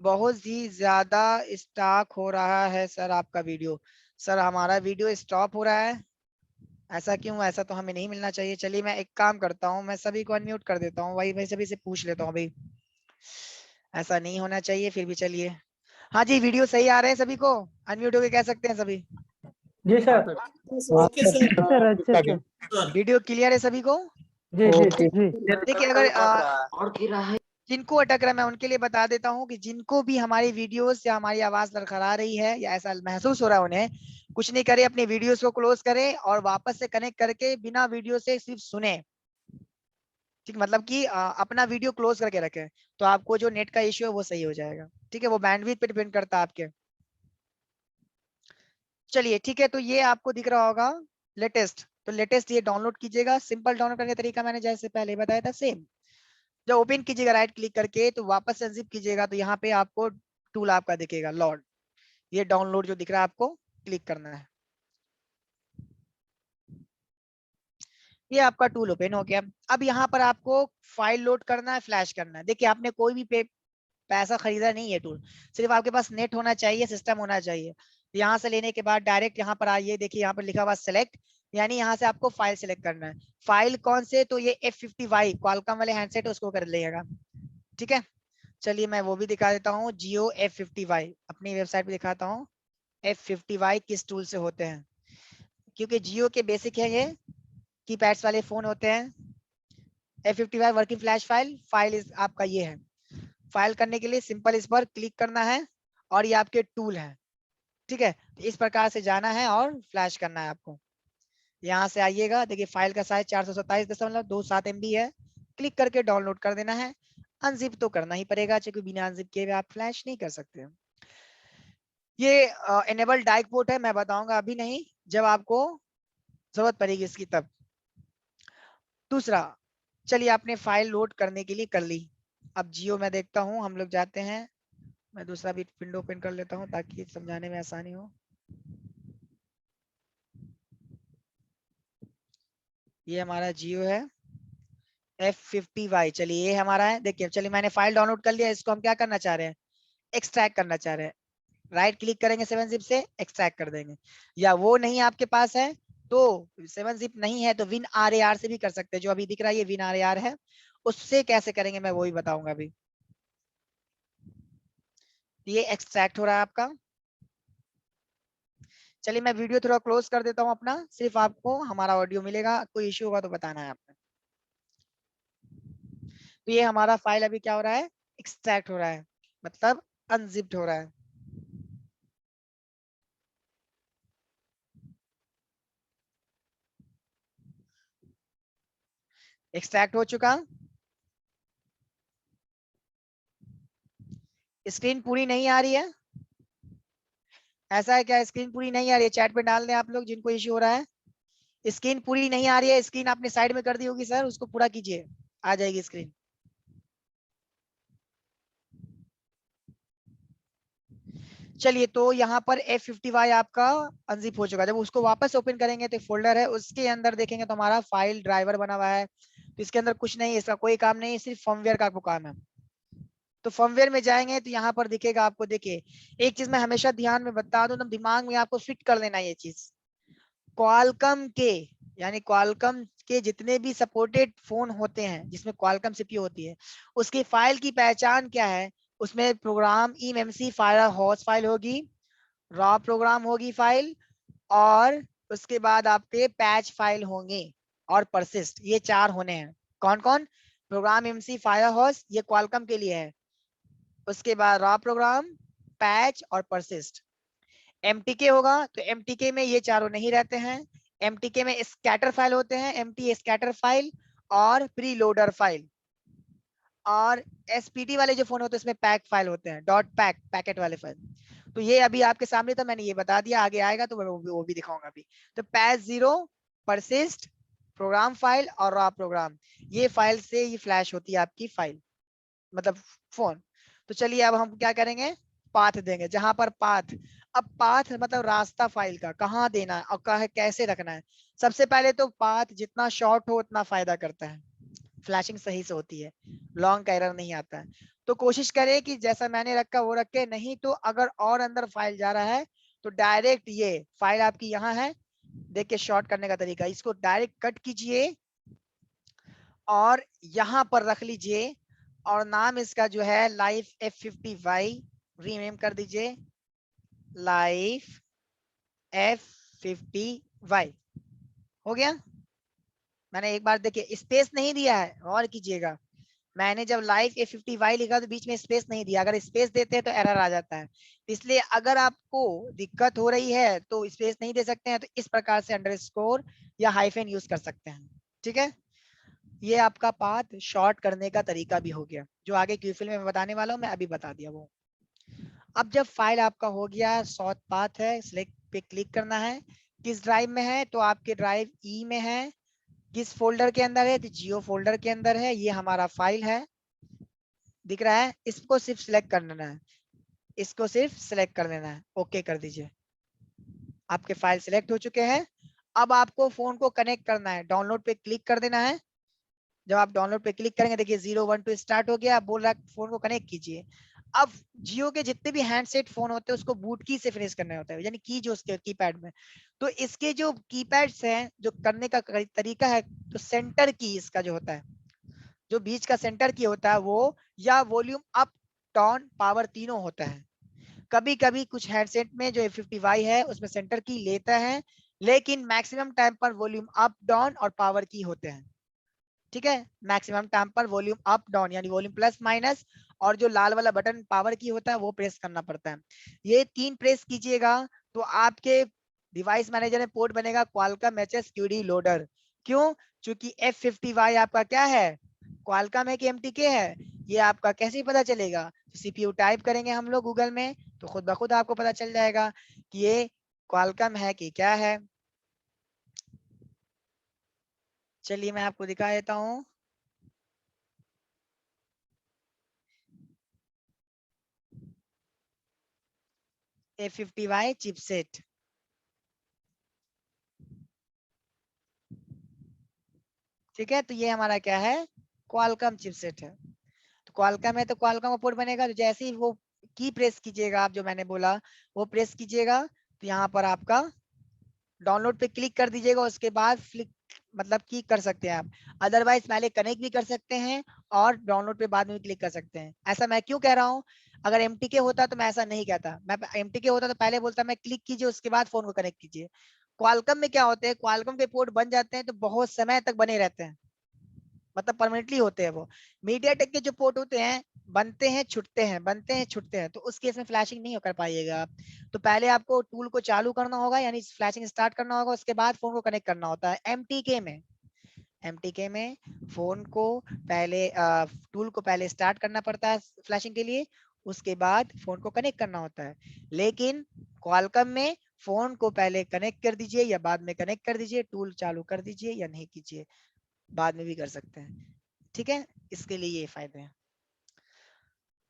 बहुत ही ज्यादा स्टॉक हो रहा है सर आपका वीडियो। सर हमारा वीडियो स्टॉप हो रहा है, ऐसा क्यों, ऐसा तो हमें नहीं मिलना चाहिए। चलिए मैं एक काम करता हूँ, मैं सभी को अनम्यूट कर देता हूँ, वही मैं सभी से पूछ लेता हूँ भाई, ऐसा नहीं होना चाहिए फिर भी चलिए। हाँ जी, वीडियो सही आ रहे हैं सभी को, अनम्यूट होके कह सकते हैं सभी। जी सर। Okay sir. अच्छे से। वीडियो क्लियर है सभी को। जी जी जी। देखिए अगर जिनको अटक रहा है मैं उनके लिए बता देता हूँ कि जिनको भी हमारी वीडियोस या हमारी आवाज लड़खड़ा रही है या ऐसा महसूस हो रहा है उन्हें, कुछ नहीं करे, अपनी वीडियोस को क्लोज करें और वापस से कनेक्ट करके बिना वीडियो से सिर्फ सुने। ठीक, मतलब कि अपना वीडियो क्लोज करके रखें, तो आपको जो नेट का इश्यू है वो सही हो जाएगा। ठीक है, वो बैंडविड्थ पे डिपेंड करता है आपके। चलिए ठीक है, तो ये आपको दिख रहा होगा लेटेस्ट। तो लेटेस्ट ये डाउनलोड कीजिएगा, सिंपल डाउनलोड करने का तरीका मैंने जैसे पहले बताया था सेम। जब ओपन कीजिएगा राइट क्लिक करके तो वापस से अनजिप कीजिएगा तो यहाँ पे आपको टूल आपका दिखेगा लॉर्ड, ये डाउनलोड जो दिख रहा है आपको क्लिक करना है। ये आपका टूल ओपन हो गया। अब यहाँ पर आपको फाइल लोड करना है, फ्लैश करना है। देखिए आपने कोई भी पैसा खरीदा नहीं है टूल, सिर्फ आपके पास नेट होना चाहिए, सिस्टम होना चाहिए। यहाँ से लेने के बाद डायरेक्ट यहाँ पर आइए, देखिए यहाँ पर लिखा हुआ सेलेक्ट, यानी यहाँ से आपको फाइल सेलेक्ट करना है। फाइल कौन से, तो ये F50Y क्वालकॉम वाले हैंडसेट उसको कर लेगा। ठीक है, चलिए मैं वो भी दिखा देता हूँ, जियो F50Y अपनी वेबसाइट पे दिखाता हूँ। F50Y किस टूल से होते हैं, क्योंकि जियो के बेसिक है ये, कीपैड्स वाले फोन होते हैं। F50Y working flash file, file इस आपका ये है। फाइल करने के लिए सिंपल इस पर क्लिक करना है और ये आपके टूल है। ठीक है, इस प्रकार से जाना है और फ्लैश करना है आपको। यहाँ से आइएगा, देखिए फाइल का साइज 427.27 MB है। क्लिक करके डाउनलोड कर देना है। अनजिप तो करना ही पड़ेगा क्योंकि बिना अनजिप किए आप फ्लैश नहीं कर सकते। ये एनेबल डाइक पोर्ट है, मैं बताऊंगा अभी नहीं, जब आपको जरूरत पड़ेगी इसकी तब। दूसरा, चलिए आपने फाइल लोड करने के लिए कर ली। अब जियो में देखता हूँ, हम लोग जाते हैं, मैं दूसरा भी विंडो ओपन कर लेता हूँ ताकि समझाने में आसानी हो। ये हमारा जियो है F50Y। चलिए ये हमारा है, देखिए चलिए मैंने फाइल डाउनलोड कर लिया, इसको हम क्या करना चाह रहे हैं, एक्सट्रैक्ट करना चाह रहे हैं। राइट क्लिक करेंगे 7-zip से एक्सट्रैक्ट कर देंगे, या वो नहीं आपके पास है तो 7-zip नहीं है तो WinRAR से भी कर सकते हैं, जो अभी दिख रहा है ये WinRAR है, उससे कैसे करेंगे मैं वही बताऊंगा अभी। ये एक्सट्रैक्ट हो रहा है आपका। चलिए मैं वीडियो थोड़ा क्लोज कर देता हूँ अपना, सिर्फ आपको हमारा ऑडियो मिलेगा, कोई इश्यू होगा तो बताना है आपने। तो ये हमारा फाइल अभी क्या हो रहा है, एक्सट्रैक्ट हो रहा है, मतलब अनजिप्ड हो रहा है। एक्सट्रैक्ट हो चुका। स्क्रीन पूरी नहीं आ रही है, ऐसा है क्या, स्क्रीन पूरी नहीं आ रही है, चैट पे डाल दें आप लोग जिनको इश्यू हो रहा है। स्क्रीन पूरी नहीं आ रही है, स्क्रीन आपने साइड में कर दी होगी सर, उसको पूरा कीजिए, आ जाएगी स्क्रीन। चलिए तो यहाँ पर F50Y आपका अनजिप हो चुका है। जब उसको वापस ओपन करेंगे तो फोल्डर है, उसके अंदर देखेंगे तो हमारा फाइल ड्राइवर बना हुआ है, तो इसके अंदर कुछ नहीं है, इसका कोई काम नहीं है, सिर्फ फर्मवेयर का आपको काम है। तो फर्मवेयर में जाएंगे तो यहाँ पर दिखेगा आपको, देखिए एक चीज मैं हमेशा ध्यान में बता दूं, तो दिमाग में आपको फिट कर लेना ये चीज, क्वालकम के, यानी क्वालकम के जितने भी सपोर्टेड फोन होते हैं जिसमें क्वालकम सीपीयू होती है, उसकी फाइल की पहचान क्या है, उसमें program eMMC fire hose file होगी, रॉ प्रोग्राम होगी फाइल, और उसके बाद आपके पैच फाइल होंगे और परसिस्ट, ये चार होने हैं। कौन कौन, प्रोग्राम eMMC फायर हॉर्स ये क्वालकम के लिए है, उसके बाद रॉ प्रोग्राम, पैच और परसिस्ट। MTK होगा तो MTK में ये चारों नहीं रहते हैं, MTK में स्कैटर फाइल होते हैं, MT स्कैटर फाइल और प्रीलोडर फाइल, और SPT वाले जो फोन होते हैं उसमें पैक फाइल होते हैं, डॉट पैक पैकेट वाले फाइल। तो ये अभी आपके सामने था, मैंने ये बता दिया, आगे आएगा तो मैं वो भी दिखाऊंगा अभी। तो पैच 0, परसिस्ट, प्रोग्राम फाइल और रॉ प्रोग्राम, ये फाइल से ये फ्लैश होती है आपकी फाइल, मतलब फोन। तो चलिए अब हम क्या करेंगे, पाथ देंगे, जहां पर पाथ, अब पाथ मतलब रास्ता फाइल का कहाँ देना है और कहाँ कैसे रखना है। सबसे पहले तो पाथ जितना शॉर्ट हो उतना फायदा करता है, फ्लैशिंग सही से होती है, लॉन्ग का एरर नहीं आता है। तो कोशिश करें कि जैसा मैंने रखा वो रखे, नहीं तो अगर और अंदर फाइल जा रहा है तो डायरेक्ट ये फाइल आपकी यहाँ है, देखिए शॉर्ट करने का तरीका, इसको डायरेक्ट कट कीजिए और यहाँ पर रख लीजिए, और नाम इसका जो है लाइफ F50Y रीनेम कर दीजिए, लाइफ F50Y हो गया। मैंने एक बार देखिए स्पेस नहीं दिया है, और कीजिएगा, मैंने जब लाइफ F50Y लिखा तो बीच में स्पेस नहीं दिया, अगर स्पेस देते हैं तो एरर आ जाता है। इसलिए अगर आपको दिक्कत हो रही है तो स्पेस नहीं दे सकते हैं, तो इस प्रकार से अंडरस्कोर या हाइफन यूज कर सकते हैं, ठीक है। ये आपका पाथ शॉर्ट करने का तरीका भी हो गया, जो आगे क्यूफिल में मैं बताने वाला हूँ, मैं अभी बता दिया वो। अब जब फाइल आपका हो गया, शॉर्ट पाथ है, सिलेक्ट पे क्लिक करना है, किस ड्राइव में है, तो आपके ड्राइव ई में है, किस फोल्डर के अंदर है, तो जियो फोल्डर के अंदर है, ये हमारा फाइल है, दिख रहा है, इसको सिर्फ सिलेक्ट कर लेना है, इसको सिर्फ सिलेक्ट कर लेना है, ओके कर दीजिए, आपके फाइल सिलेक्ट हो चुके हैं। अब आपको फोन को कनेक्ट करना है, डाउनलोड पे क्लिक कर देना है, जब आप डाउनलोड पे क्लिक करेंगे देखिए 012 स्टार्ट हो गया, बोल रहा है फोन को कनेक्ट कीजिए। अब जियो के जितने भी हैंडसेट फोन होते हैं उसको बूट की से फिनिश करना होता है, यानी की जो उसके कीपैड में, तो इसके जो कीपैड्स हैं जो करने का तरीका है, तो सेंटर की इसका जो होता है, जो बीच का सेंटर की होता है वो, या वॉल्यूम अप डाउन पावर तीनों होता है। कभी कभी कुछ हैंडसेट में जो F50Y है उसमें सेंटर की लेता है, लेकिन मैक्सिमम टाइम पर वॉल्यूम अप डाउन और पावर की होते हैं, ठीक है। मैक्सिमम टाइम पर वॉल्यूम अप डाउन यानी वॉल्यूम प्लस माइनस, और जो लाल वाला बटन पावर की होता है वो प्रेस करना पड़ता है, ये तीन प्रेस कीजिएगा तो आपके डिवाइस मैनेजर में पोर्ट बनेगा क्वालकॉम HSQD लोडर। क्यों, क्योंकि F50Y आपका क्या है, क्वालकॉम है कि MTK है, ये आपका कैसे पता चलेगा, CPU टाइप करेंगे हम लोग गूगल में तो खुद ब खुद आपको पता चल जाएगा कि ये क्वालकॉम है कि क्या है। चलिए मैं आपको दिखा देता हूँ, A50Y चिपसेट। ठीक है, तो ये हमारा क्या है, क्वालकॉम चिपसेट है। तो क्वालकॉम है तो क्वालकॉम का पोर्ट बनेगा। तो जैसे ही वो की प्रेस कीजिएगा आप, जो मैंने बोला वो प्रेस कीजिएगा, तो यहाँ पर आपका डाउनलोड पे क्लिक कर दीजिएगा। उसके बाद फ्लिक मतलब की कर सकते हैं आप, अदरवाइज पहले कनेक्ट भी कर सकते हैं और डाउनलोड पे बाद में भी क्लिक कर सकते हैं। ऐसा मैं क्यों कह रहा हूँ, अगर MTK होता तो मैं ऐसा नहीं कहता। मैं MTK होता तो पहले बोलता मैं क्लिक कीजिए उसके बाद फोन को कनेक्ट कीजिए। क्वालकॉम में क्या होते हैं, क्वालकॉम के पोर्ट बन जाते हैं तो बहुत समय तक बने रहते हैं, मतलब परमानेंटली होते हैं वो। मीडियाटेक के जो पोर्ट होते हैं बनते हैं छुटते हैं, बनते हैं छुटते हैं, तो उस केस में फ्लैशिंग नहीं कर पाइएगा आप। तो पहले आपको टूल को चालू करना होगा, यानी फ्लैशिंग स्टार्ट करना होगा, उसके बाद फोन को कनेक्ट करना होता है। MTK में फोन को पहले टूल को पहले स्टार्ट करना पड़ता है फ्लैशिंग के लिए, उसके बाद फोन को कनेक्ट करना होता है। लेकिन क्वालकॉम में फोन को पहले कनेक्ट कर दीजिए या बाद में कनेक्ट कर दीजिए, टूल चालू कर दीजिए या नहीं कीजिए, बाद में भी कर सकते हैं। ठीक है, इसके लिए ये फायदे हैं।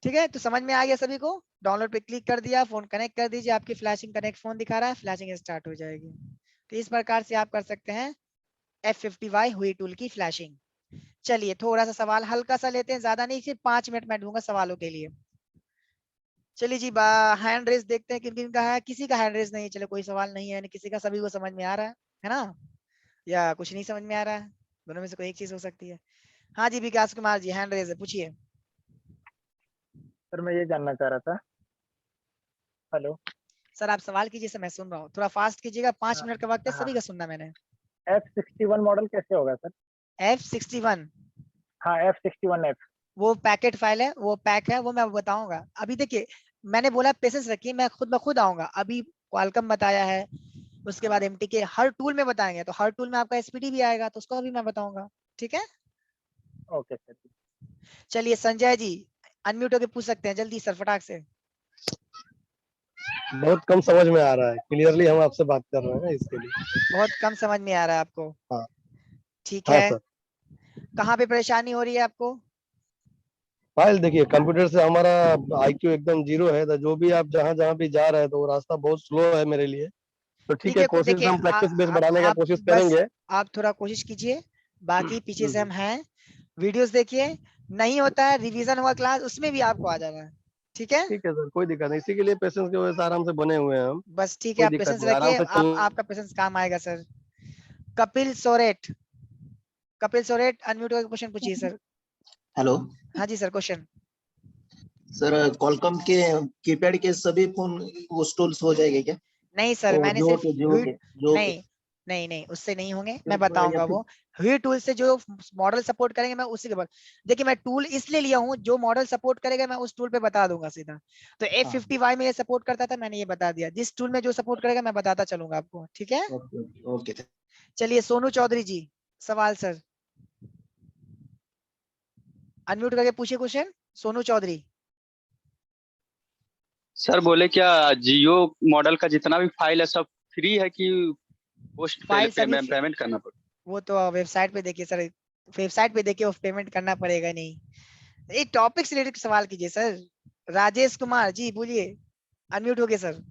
ठीक है, तो समझ में आ गया सभी को। डाउनलोड पे क्लिक कर दिया, फोन कनेक्ट कर दीजिए, आपकी फ्लैशिंग कनेक्ट फोन दिखा रहा है, फ्लैशिंग स्टार्ट हो जाएगी। तो इस प्रकार से आप कर सकते हैं F50Y हुई टूल की फ्लैशिंग। चलिए थोड़ा सा सवाल हल्का सा लेते हैं, ज्यादा नहीं, सिर्फ 5 मिनट मैं दूंगा सवालों के लिए। चलिए जी, हैंड रेस देखते हैं किन किन का है। किसी का हैंड रेस नहीं, चलो कोई सवाल नहीं है किसी का, सभी को समझ में आ रहा है ना, या कुछ नहीं समझ में आ रहा है, दोनों में से कोई एक चीज हो सकती है। हाँ जी विकास कुमार जी, हैंड रेस है, पूछिए। सर मैं ये जानना चाह रहा था। हेलो सर आप सवाल कीजिए सर, मैं सुन रहा हूँ, थोड़ा फास्ट कीजिएगा, 5 मिनट का वक्त है, सभी का सुनना मैंने। F61 मॉडल कैसे होगा सर? F61, हाँ F61F। वो पैकेट फाइल है, वो पैक है, वो मैं बताऊंगा। अभी देखिए मैंने बोला पेशेंस रखिए, मैं खुद आऊंगा। अभी क्वालकॉम बताया है, उसके बाद MTK, हर टूल में बताएंगे, तो हर टूल में आपका SPD भी आएगा, तो उसको अभी मैं बताऊंगा। ठीक है, ओके सर। चलिए संजय जी अनम्यूट होके पूछ सकते हैं जल्दी सर, फटाक से। बहुत कम समझ में आ रहा है, क्लियरली हम आपसे बात कर रहे हैं इसके लिए। बहुत कम समझ में आ रहा है आपको? हाँ ठीक हाँ है, सर। कहाँ पे परेशानी हो रही है आपको? फाइल देखिए, कंप्यूटर से हमारा IQ एकदम 0 है, तो जो भी आप जहाँ जहाँ भी जा रहे हैं तो वो रास्ता बहुत स्लो है मेरे लिए। तो ठीक ठीक है, है, कोशिश देखिए हम प्रैक्टिस बेस बढ़ाने का आप कोशिश बस करेंगे। आप थोड़ा कोशिश कीजिए, बाकी पीछे से हम हैं, वीडियोस देखिए, नहीं होता है रिवीजन हुआ क्लास, उसमें भी आपको आ जाना है। ठीक है, ठीक है सर, कोई दिक्कत नहीं, इसी के लिए पेशेंस की वजह से आराम से बने हुए हैं हम। बस ठीक है, कोई आप दिक्कत पेशेंस नहीं, आराम रखिए, से चल। आपका पेशेंस काम आएगा sir. Kapil sororate, Kapil sororate unmute होकर क्वेश्चन पूछिए सर। हेलो हाँ जी सर, क्वेश्चन। सर, कॉलकॉम के कीपैड के सभी फोन वो इंस्टॉल्स हो जाएंगे क्या? नहीं सर, और मैंने सिर्फ जियो के नहीं नहीं नहीं, उससे नहीं होंगे, मैं या बताऊंगा फिर वो। हुई टूल से जो मॉडल सपोर्ट करेंगे मैं उसी के बाद, देखिए मैं टूल इसलिए लिया हूँ, जो मॉडल सपोर्ट करेगा मैं उस टूल पे बता दूंगा सीधा। तो F50Y में ये सपोर्ट करता था, मैंने ये बता दिया, जिस टूल में जो सपोर्ट करेगा मैं बताता चलूंगा आपको। ठीक है, ओके ओके। चलिए सोनू चौधरी जी सवाल सर, अनम्यूट करके पूछिए क्वेश्चन, सोनू चौधरी। सर बोले क्या जियो मॉडल का जितना भी फाइल है सब फ्री है कि पोस्ट फाइल सभी पेमेंट करना पड़ता? वो तो वेबसाइट पे देखिए सर, वेबसाइट पे देखिए, वो पेमेंट करना पड़ेगा नहीं। ये टॉपिक से रिलेटेड सवाल कीजिए सर। राजेश कुमार जी बोलिए, अनम्यूट हो गए सर,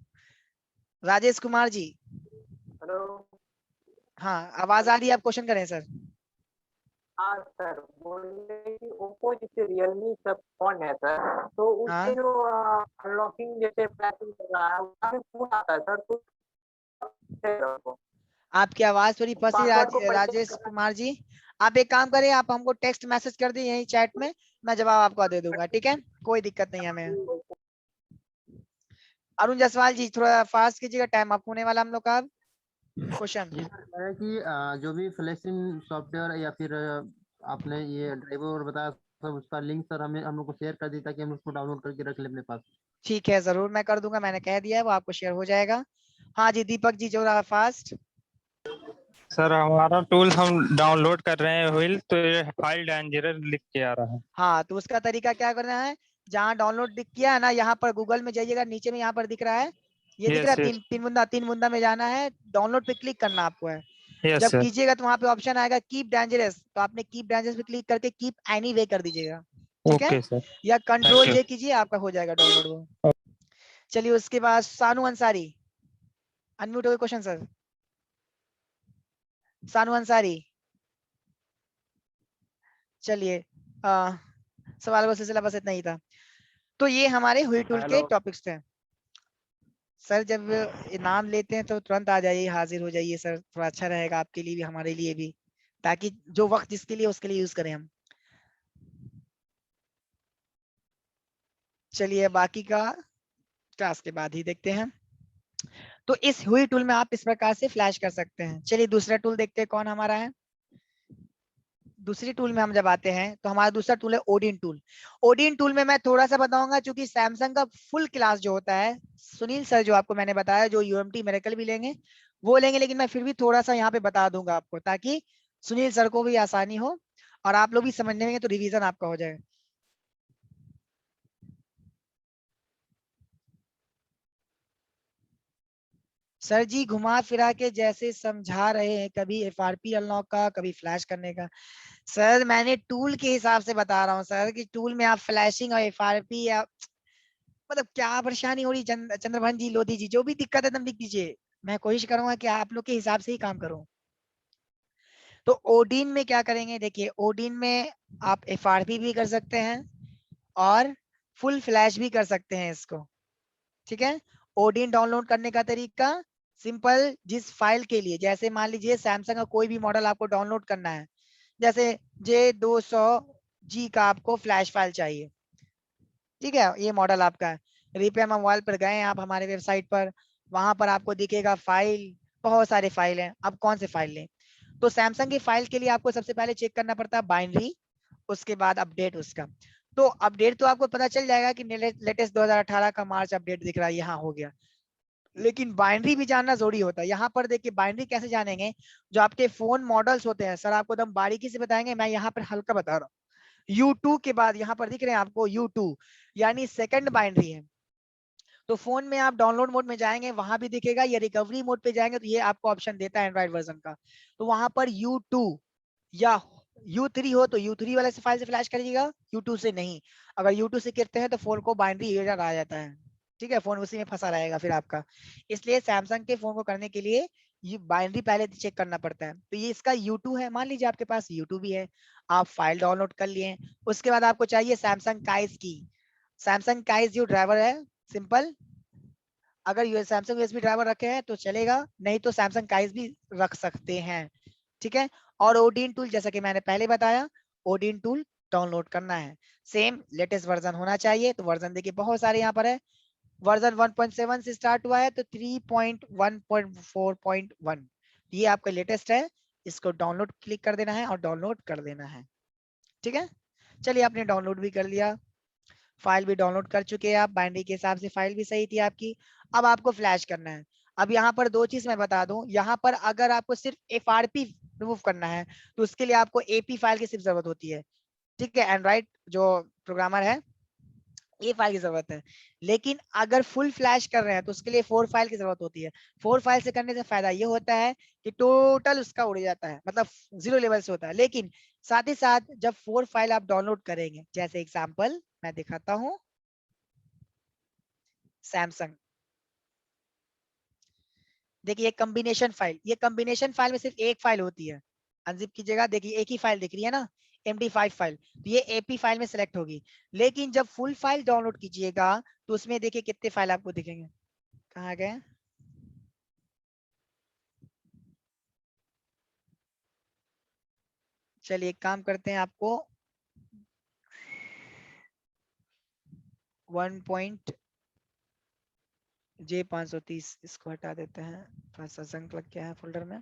राजेश कुमार जी। हेलो। हाँ आवाज आ रही है, आप क्वेश्चन करें सर। हाँ सर, बोले कि ओप्पो जैसे रियलमी सब फोन है सर, तो हाँ उसके जो अनलॉकिंग जैसे पैकिंग कर रहा है उसका भी फोन आता है सर, तो आपकी आवाज थोड़ी फंसी पासवर्ड को पहले राजेश कुमार जी। आप एक काम करें, आप हमको टेक्स्ट मैसेज कर दें यही चैट में, मैं जवाब आपको दे दूंगा। ठीक है, कोई दिक्कत नहीं है हमें। अरुण जायसवाल जी थोड़ा फास्ट कीजिएगा, टाइम अप होने वाला हम लोग का। क्वेश्चन जी सर, है कि जो भी फ्लैशिंग सॉफ्टवेयर या फिर आपने ये ड्राइवर बताया सब, उसका लिंक सर हमें हम लोग को शेयर कर दी ताकि हम उसको डाउनलोड करके रख ले अपने पास। ठीक है, जरूर मैं कर दूंगा, मैंने कह दिया है, वो आपको शेयर हो जाएगा। हाँ जी दीपक जी जो रहा फास्ट। सर हमारा टूल हम डाउनलोड कर रहे हैं व्हील, तो ये फाइल डेंजरस लिख के आ रहा है। हाँ तो उसका तरीका क्या करना है, जहाँ डाउनलोड दिख किया है ना, यहाँ पर गूगल में जाइएगा, नीचे में यहाँ पर दिख रहा है, ये दिख रहा यस है यस तीन बुंदा में जाना है, डाउनलोड पे क्लिक करना आपको है। यस जब सर। कीजिएगा तो वहाँ पे ऑप्शन आएगा कीप डेंजरस, तो आपने कीप डेंजरस पे क्लिक करके कीप एनीवे कर दीजिएगा। ठीक है, ओके सर, या थैंक कंट्रोल यू। जे कीजिए, आपका हो जाएगा डाउनलोड वो। चलिए उसके बाद सानू अंसारी, अनम्यूट हो गए क्वेश्चन सर। सानू अंसारी, चलिए सवाल का सिलसिला बस इतना ही था। तो ये हमारे हुई टूल के हेलो टॉपिक्स थे सर। जब नाम लेते हैं तो तुरंत आ जाइए, हाजिर हो जाइए सर, थोड़ा अच्छा रहेगा आपके लिए भी हमारे लिए भी, ताकि जो वक्त जिसके लिए उसके लिए यूज करें हम। चलिए बाकी का क्लास के बाद ही देखते हैं। तो इस हुई टूल में आप इस प्रकार से फ्लैश कर सकते हैं। चलिए दूसरा टूल देखते हैं कौन हमारा है। दूसरी टूल में हम जब आते हैं तो हमारा दूसरा टूल है ओडिन टूल। ओडिन टूल में मैं थोड़ा सा बताऊंगा, क्योंकि सैमसंग का फुल क्लास जो होता है, सुनील सर जो आपको मैंने बताया, जो यूएमटी मेरेकल भी लेंगे वो लेंगे, लेकिन मैं फिर भी थोड़ा सा यहाँ पे बता दूंगा आपको, ताकि सुनील सर को भी आसानी हो और आप लोग भी समझने में, तो रिवीजन आपका हो जाए। सर जी घुमा फिरा के जैसे समझा रहे हैं, कभी एफआरपी अनलॉक का, कभी फ्लैश करने का। सर मैंने टूल के हिसाब से बता रहा हूँ सर, कि टूल में आप फ्लैशिंग और एफआरपी या मतलब क्या परेशानी हो रही, चंद्रभान जी, लोधी जी, जो भी दिक्कत है तुम लिख दीजिए, मैं कोशिश करूंगा कि आप लोग के हिसाब से ही काम करूं। तो ओडिन में क्या करेंगे, देखिए ओडिन में आप एफआरपी भी कर सकते हैं और फुल फ्लैश भी कर सकते हैं इसको, ठीक है। ओडिन डाउनलोड करने का तरीका सिंपल, जिस फाइल के लिए, जैसे मान लीजिए सैमसंग का कोई भी मॉडल आपको डाउनलोड करना है, जैसे J200G का आपको फ्लैश फाइल चाहिए, ठीक है, ये मॉडल आपका है। रिपेयर मोबाइल पर गए आप हमारे वेबसाइट पर, वहां पर आपको दिखेगा फाइल, बहुत सारे फाइल हैं, अब कौन से फाइल लें। तो सैमसंग की फाइल के लिए आपको सबसे पहले चेक करना पड़ता है बाइनरी, उसके बाद अपडेट उसका। तो अपडेट तो आपको पता चल जाएगा कि लेटेस्ट 2018 का मार्च अपडेट दिख रहा है, यहाँ हो गया, लेकिन बाइनरी भी जानना जरूरी होता है। यहाँ पर देखिए बाइनरी कैसे जानेंगे, जो आपके फोन मॉडल्स होते हैं सर, आपको एकदम बारीकी से बताएंगे, मैं यहाँ पर हल्का बता रहा हूँ। U2 के बाद यहाँ पर दिख रहे हैं आपको U2, यानी सेकंड बाइनरी है। तो फोन में आप डाउनलोड मोड में जाएंगे, वहां भी दिखेगा, या रिकवरी मोड पे जाएंगे तो ये आपको ऑप्शन देता है एंड्रॉइड वर्जन का। तो वहां पर U2 या U3 हो तो U3 वाले से फाइल से फ्लैश करिएगा, U2 से नहीं। अगर U2 से करते हैं तो फोन को बाइनरी एरर आ जाता है, ठीक है, फोन उसी में फंसा रहेगा फिर आपका। इसलिए सैमसंग के फोन को करने के लिए ये बाइनरी पहले चेक करना पड़ता है। तो ये इसका U2 है, मान लीजिए आपके पास U2 भी है, आप फाइल डाउनलोड कर लिए। उसके बाद आपको चाहिए सैमसंग काइस की। सैमसंग काइस जो ड्राइवर है, सिंपल, अगर सैमसंग यूएसबी ड्राइवर रखे हैं तो चलेगा, नहीं तो सैमसंग काइस भी रख सकते हैं, ठीक है। और ओडिन टूल, जैसा कि मैंने पहले बताया, ओडिन टूल डाउनलोड करना है, सेम लेटेस्ट वर्जन होना चाहिए। तो वर्जन देखिए बहुत सारे यहाँ पर है, वर्जन 1.7 से स्टार्ट हुआ है तो 3.1.4.1 ये आपका लेटेस्ट है। इसको डाउनलोड क्लिक कर देना है और डाउनलोड कर देना है, ठीक है। चलिए आपने डाउनलोड भी कर लिया, फाइल भी डाउनलोड कर चुके हैं आप, बाइनरी के हिसाब से फाइल भी सही थी आपकी। अब आपको फ्लैश करना है। अब यहाँ पर दो चीज मैं बता दूं, यहाँ पर अगर आपको सिर्फ एफआरपी रिमूव करना है तो उसके लिए आपको एपी फाइल की सिर्फ जरूरत होती है, ठीक है, एंड्रॉइड जो प्रोग्रामर है ये फाइल की जरूरत है। लेकिन अगर फुल फ्लैश कर रहे हैं तो उसके लिए 4 फाइल की जरूरत होती है। 4 फाइल से करने से फायदा ये होता है कि टोटल उसका उड़ जाता है, मतलब 0 लेवल से होता है। लेकिन साथ ही साथ जब 4 फाइल आप डाउनलोड करेंगे, जैसे एग्जांपल मैं दिखाता हूं, सैमसंग, देखिए कॉम्बिनेशन फाइल, ये कॉम्बिनेशन फाइल में सिर्फ एक फाइल होती है, अनजिप कीजिएगा, देखिए एक ही फाइल दिख रही है ना, MD5 फाइल, तो ये AP फाइल में सिलेक्ट होगी। लेकिन जब फुल फाइल डाउनलोड कीजिएगा तो उसमें देखिए कितने फाइल आपको दिखेंगे, कहाँ गए, चलिए एक काम करते हैं, आपको 1.J530 इसको हटा देते हैं, थोड़ा सा जंक लग गया है फोल्डर में।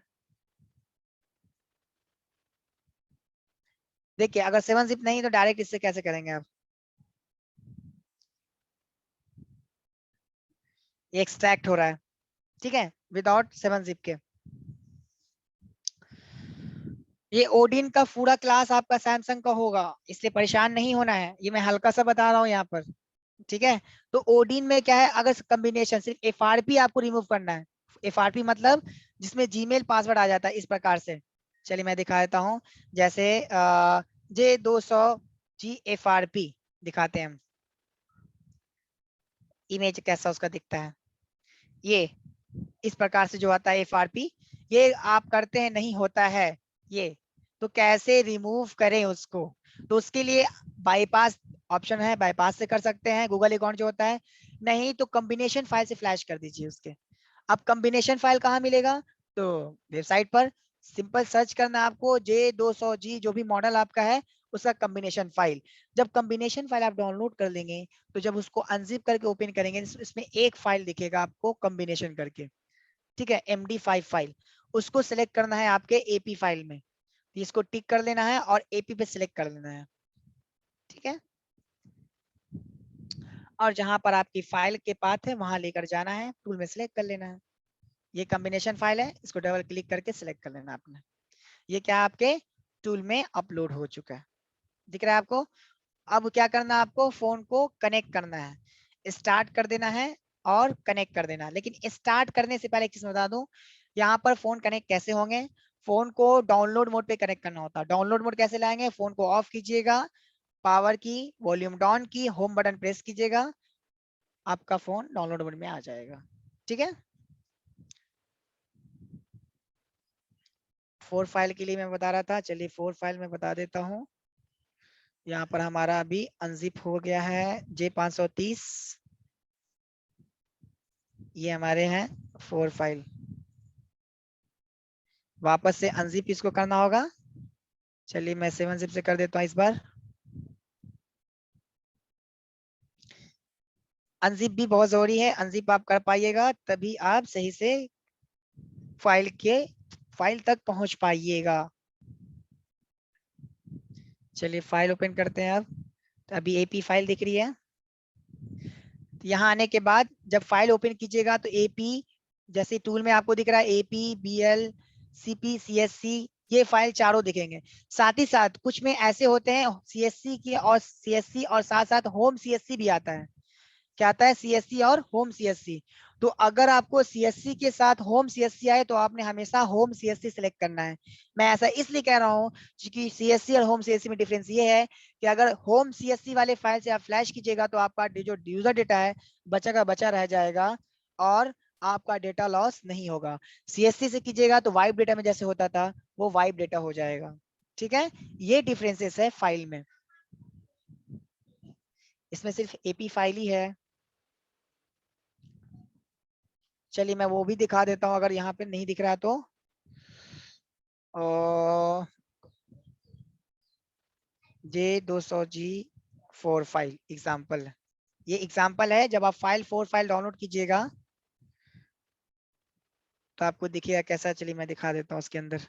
देखिए अगर 7 जिप नहीं तो डायरेक्ट इससे कैसे करेंगे आप, ये एक्सट्रैक्ट हो रहा है, ठीक है, विदाउट 7 जिप के। ये ओडिन का पूरा क्लास आपका सैमसंग का होगा, इसलिए परेशान नहीं होना है, ये मैं हल्का सा बता रहा हूँ यहाँ पर, ठीक है। तो ओडिन में क्या है, अगर कॉम्बिनेशन सिर्फ एफआरपी आपको रिमूव करना है, एफआरपी मतलब जिसमें जीमेल पासवर्ड आ जाता है इस प्रकार से, चलिए मैं दिखा देता हूँ, जैसे J200G एफआरपी दिखाते हैं हम, इमेज कैसा उसका दिखता है, ये इस प्रकार से जो आता है FRP, ये आप करते हैं नहीं होता है ये, तो कैसे रिमूव करें उसको? तो उसके लिए बाईपास ऑप्शन है, बाईपास से कर सकते हैं गूगल अकाउंट जो होता है, नहीं तो कॉम्बिनेशन फाइल से फ्लैश कर दीजिए उसके। अब कॉम्बिनेशन फाइल कहाँ मिलेगा? तो वेबसाइट पर सिंपल सर्च करना है आपको, J200G जो भी मॉडल आपका है उसका कॉम्बिनेशन फाइल। जब कॉम्बिनेशन फाइल आप डाउनलोड कर लेंगे तो जब उसको अनजिप करके ओपन करेंगे इसमें एक फाइल दिखेगा आपको कॉम्बिनेशन करके, ठीक है, MD5 फाइल, उसको सिलेक्ट करना है आपके AP फाइल में, इसको टिक कर लेना है और AP पे सिलेक्ट कर लेना है, ठीक है। और जहां पर आपकी फाइल के पाथ है वहां लेकर जाना है, टूल में सिलेक्ट कर लेना है, ये कॉम्बिनेशन फाइल है, इसको डबल क्लिक करके सिलेक्ट कर लेना आपने। ये क्या आपके टूल में अपलोड हो चुका है, दिख रहा है आपको। अब क्या करना है आपको, फोन को कनेक्ट करना है, स्टार्ट कर देना है और कनेक्ट कर देना। लेकिन स्टार्ट करने से पहले एक चीज बता दूं, यहाँ पर फोन कनेक्ट कैसे होंगे, फोन को डाउनलोड मोड पे कनेक्ट करना होता है। डाउनलोड मोड कैसे लाएंगे, फोन को ऑफ कीजिएगा, पावर की वॉल्यूम डाउन की होम बटन प्रेस कीजिएगा, आपका फोन डाउनलोड मोड में आ जाएगा, ठीक है। 4 फाइल के लिए मैं बता रहा था, चलिए 4 फाइल में बता देता हूँ। यहाँ पर हमारा अभी अनजिप हो गया है J530, ये हमारे हैं 4 फाइल। वापस से अनजिप इसको करना होगा, चलिए मैं 7 जिप से कर देता हूँ इस बार। अनजिप भी बहुत जरूरी है, अनजिप आप कर पाइएगा तभी आप सही से फाइल तक पहुंच पाइएगा। चलिए फाइल ओपन करते हैं अब, तो अभी AP फाइल दिख रही है। यहाँ आने के बाद जब फाइल ओपन कीजिएगा तो AP जैसे टूल में आपको दिख रहा है AP, BL, CP, CSC, ये फाइल चारों दिखेंगे। साथ ही साथ कुछ में ऐसे होते हैं CSC की और CSC और साथ साथ होम CSC भी आता है। क्या आता है, CSC और होम CSC। तो अगर आपको CSC के साथ होम CSC आए तो आपने हमेशा होम CSC सिलेक्ट करना है। मैं ऐसा इसलिए कह रहा हूँ क्योंकि CSC और होम CSC में डिफरेंस ये है कि अगर होम CSC वाले फाइल से आप फ्लैश कीजिएगा तो आपका जो यूजर डेटा है बचा का बचा रह जाएगा और आपका डेटा लॉस नहीं होगा। CSC से कीजिएगा तो वाइप डेटा में जैसे होता था वो वाइप डेटा हो जाएगा, ठीक है। ये डिफरेंसेस है फाइल में, इसमें सिर्फ AP फाइल ही है। चलिए मैं वो भी दिखा देता हूँ अगर यहाँ पे नहीं दिख रहा है तो। J200G4 फाइल एग्जाम्पल, ये एग्जाम्पल है। जब आप 4 फाइल डाउनलोड कीजिएगा तो आपको दिखेगा कैसा, चलिए मैं दिखा देता हूँ उसके अंदर।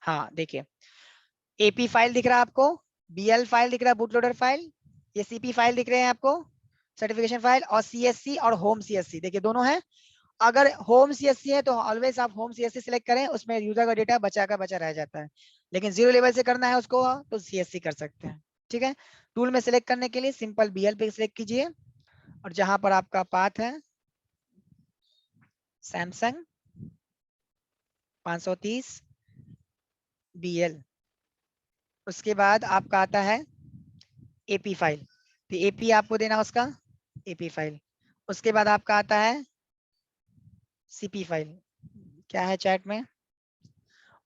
हाँ देखिए, AP फाइल दिख रहा है आपको, BL फाइल दिख रहा है बूटलोडर फाइल, ये CP फाइल दिख रहे हैं आपको सर्टिफिकेशन फाइल, और CSC और होम CSC देखिए दोनों हैं। अगर होम CSC है तो ऑलवेज आप होम CSC सिलेक्ट करें, उसमें यूजर का डेटा बचा का बचा रह जाता है। लेकिन 0 लेवल से करना है उसको तो CSC कर सकते हैं, ठीक है। टूल में सिलेक्ट करने के लिए सिंपल BL पे सिलेक्ट कीजिए और जहां पर आपका पाथ है सैमसंग 530 BL, उसके बाद आपका आता है AP फाइल, तो AP आपको देना उसका AP फाइल। उसके बाद आपका आता है CP फाइल, क्या है चैट में,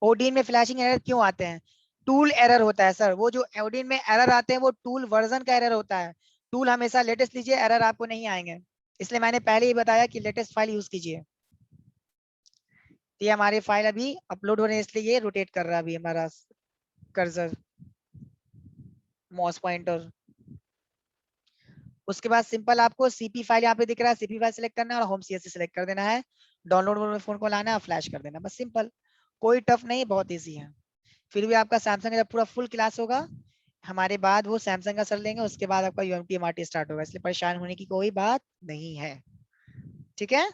ओडीन में फ्लैशिंग एरर क्यों आते हैं, टूल एरर होता है सर। वो जो ओडीन में एरर आते हैं वो टूल वर्जन का एरर होता है। टूल हमेशा लेटेस्ट लीजिए, एरर आपको नहीं आएंगे, इसलिए मैंने पहले ही बताया कि लेटेस्ट फाइल यूज कीजिए। ये हमारी फाइल अभी अपलोड होने इसलिए ये रोटेट कर रहा है अभी हमारा कर्सर माउस पॉइंटर। उसके बाद सिंपल आपको CP फाइल यहाँ पे दिख रहा है, CP फाइल सिलेक्ट करना है और होम CSC सिलेक्ट कर देना है, डाउनलोड मोड में फोन को लाना है और फ्लैश कर देना, बस सिंपल, कोई टफ नहीं, बहुत इजी है। फिर भी आपका सैमसंग जब पूरा फुल क्लास होगा हमारे बाद वो सैमसंग का सर लेंगे, उसके बाद आपका UMT MRT स्टार्ट होगा, इसलिए परेशान होने की कोई बात नहीं है, ठीक है।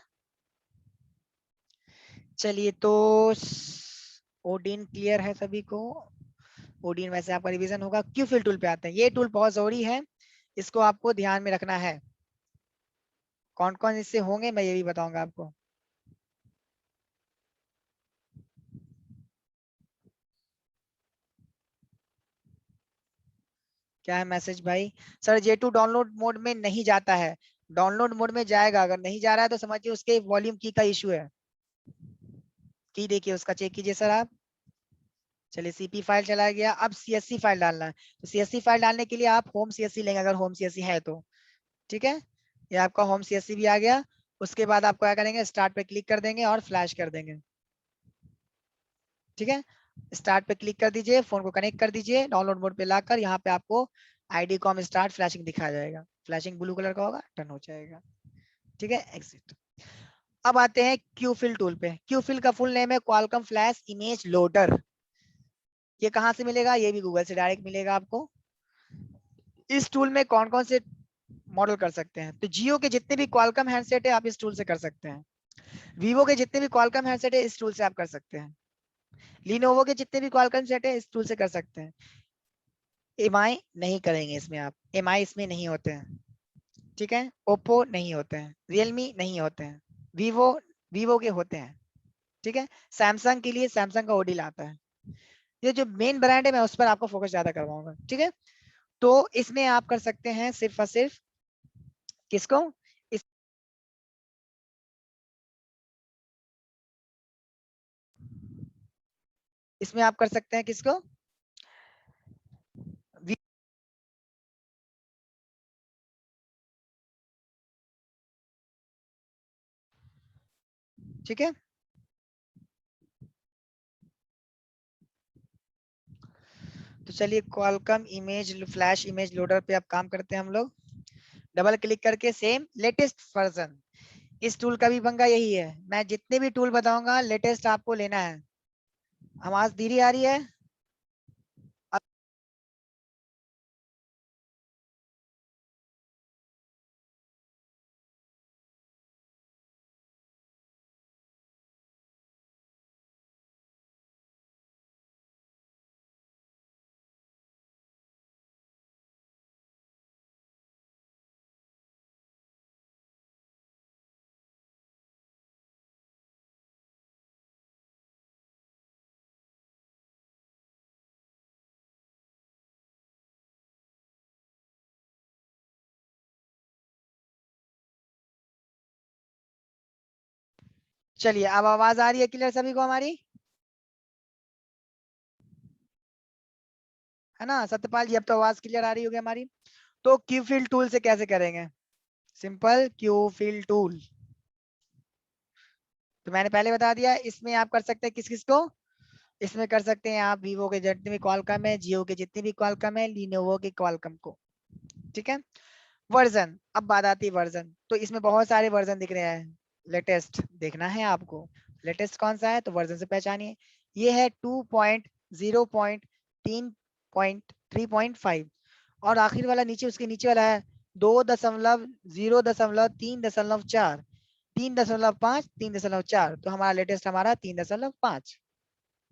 चलिए तो ओडीन क्लियर है सभी को। ओडीन वैसे आपका रिवीजन होगा। क्यू फिल टूल पे आते हैं, ये टूल बहुत जरूरी है, इसको आपको ध्यान में रखना है। कौन कौन इससे होंगे मैं ये भी बताऊंगा आपको। क्या है मैसेज भाई? सर J2 डाउनलोड मोड में नहीं जाता है। डाउनलोड मोड में जाएगा, अगर नहीं जा रहा है तो समझिए उसके वॉल्यूम की का इशू है। की देखिए उसका चेक कीजिए सर आप। चलिए CP फाइल चला गया, अब CSC फाइल डालना है। तो CSC फाइल डालने के लिए आप होम CSC लेंगे, अगर होम CSC है तो। ठीक है, ये आपका होम CSC भी आ गया। उसके बाद आप क्या करेंगे, स्टार्ट पे क्लिक कर देंगे और फ्लैश कर देंगे। ठीक है, स्टार्ट पे क्लिक कर दीजिए, फोन को कनेक्ट कर दीजिए, डाउनलोड मोड पे लाकर यहाँ पे आपको ID.com स्टार्ट फ्लैशिंग दिखाया जाएगा। फ्लैशिंग ब्लू कलर का होगा, टर्न हो जाएगा। ठीक है, एग्जिट। अब आते हैं क्यूफिल टूल पे। क्यूफिल का फुल नेम है क्वालकॉम फ्लैश इमेज लोडर। ये कहाँ से मिलेगा? ये भी गूगल से डायरेक्ट मिलेगा आपको। इस टूल में कौन कौन से मॉडल कर सकते हैं? तो जियो के जितने भी क्वालकॉम हैंडसेट है आप इस टूल से कर सकते हैं। वीवो के जितने भी क्वालकॉम हैंडसेट है इस टूल से आप कर सकते हैं। लिनोवो के जितने भी क्वालकॉम सेट है इस टूल से कर सकते हैं। MI नहीं करेंगे इसमें आप, MI इसमें नहीं होते हैं। ठीक है, ओप्पो नहीं होते हैं, रियलमी नहीं होते हैं, वीवो के होते हैं। ठीक है, सैमसंग के लिए सैमसंग का ओडील आता है। ये जो मेन ब्रांड है मैं उस पर आपको फोकस ज्यादा करवाऊंगा। ठीक है, तो इसमें आप कर सकते हैं सिर्फ और सिर्फ किसको? इस इसमें आप कर सकते हैं किसको? ठीक है, तो चलिए Qualcomm image flash image loader पे अब काम करते हैं हम लोग। डबल क्लिक करके सेम लेटेस्ट वर्जन। इस टूल का भी पंगा यही है, मैं जितने भी टूल बताऊंगा लेटेस्ट आपको लेना है। आवाज धीरे आ रही है? चलिए अब आवाज आ रही है क्लियर सभी को हमारी? है ना सत्यपाल जी, अब तो आवाज क्लियर आ रही होगी हमारी। तो क्यूफिल टूल से कैसे करेंगे? सिंपल क्यूफिल टूल, तो मैंने पहले बता दिया। इसमें आप कर सकते हैं किस किस को? इसमें कर सकते हैं आप वीवो के जितने भी क्वालकॉम है, जियो के जितने भी क्वालकॉम है, लिनोवो के क्वालकॉम को। ठीक है, वर्जन, अब बात आती है वर्जन। तो इसमें बहुत सारे वर्जन दिख रहे हैं। लेटेस्ट देखना है आपको, लेटेस्ट कौन सा है तो वर्जन से पहचानिए। ये है 2.0.3.5 और आखिर वाला नीचे उसके नीचे वाला है 2.0.3.4 3.5 3.4। तो हमारा लेटेस्ट हमारा 3.5।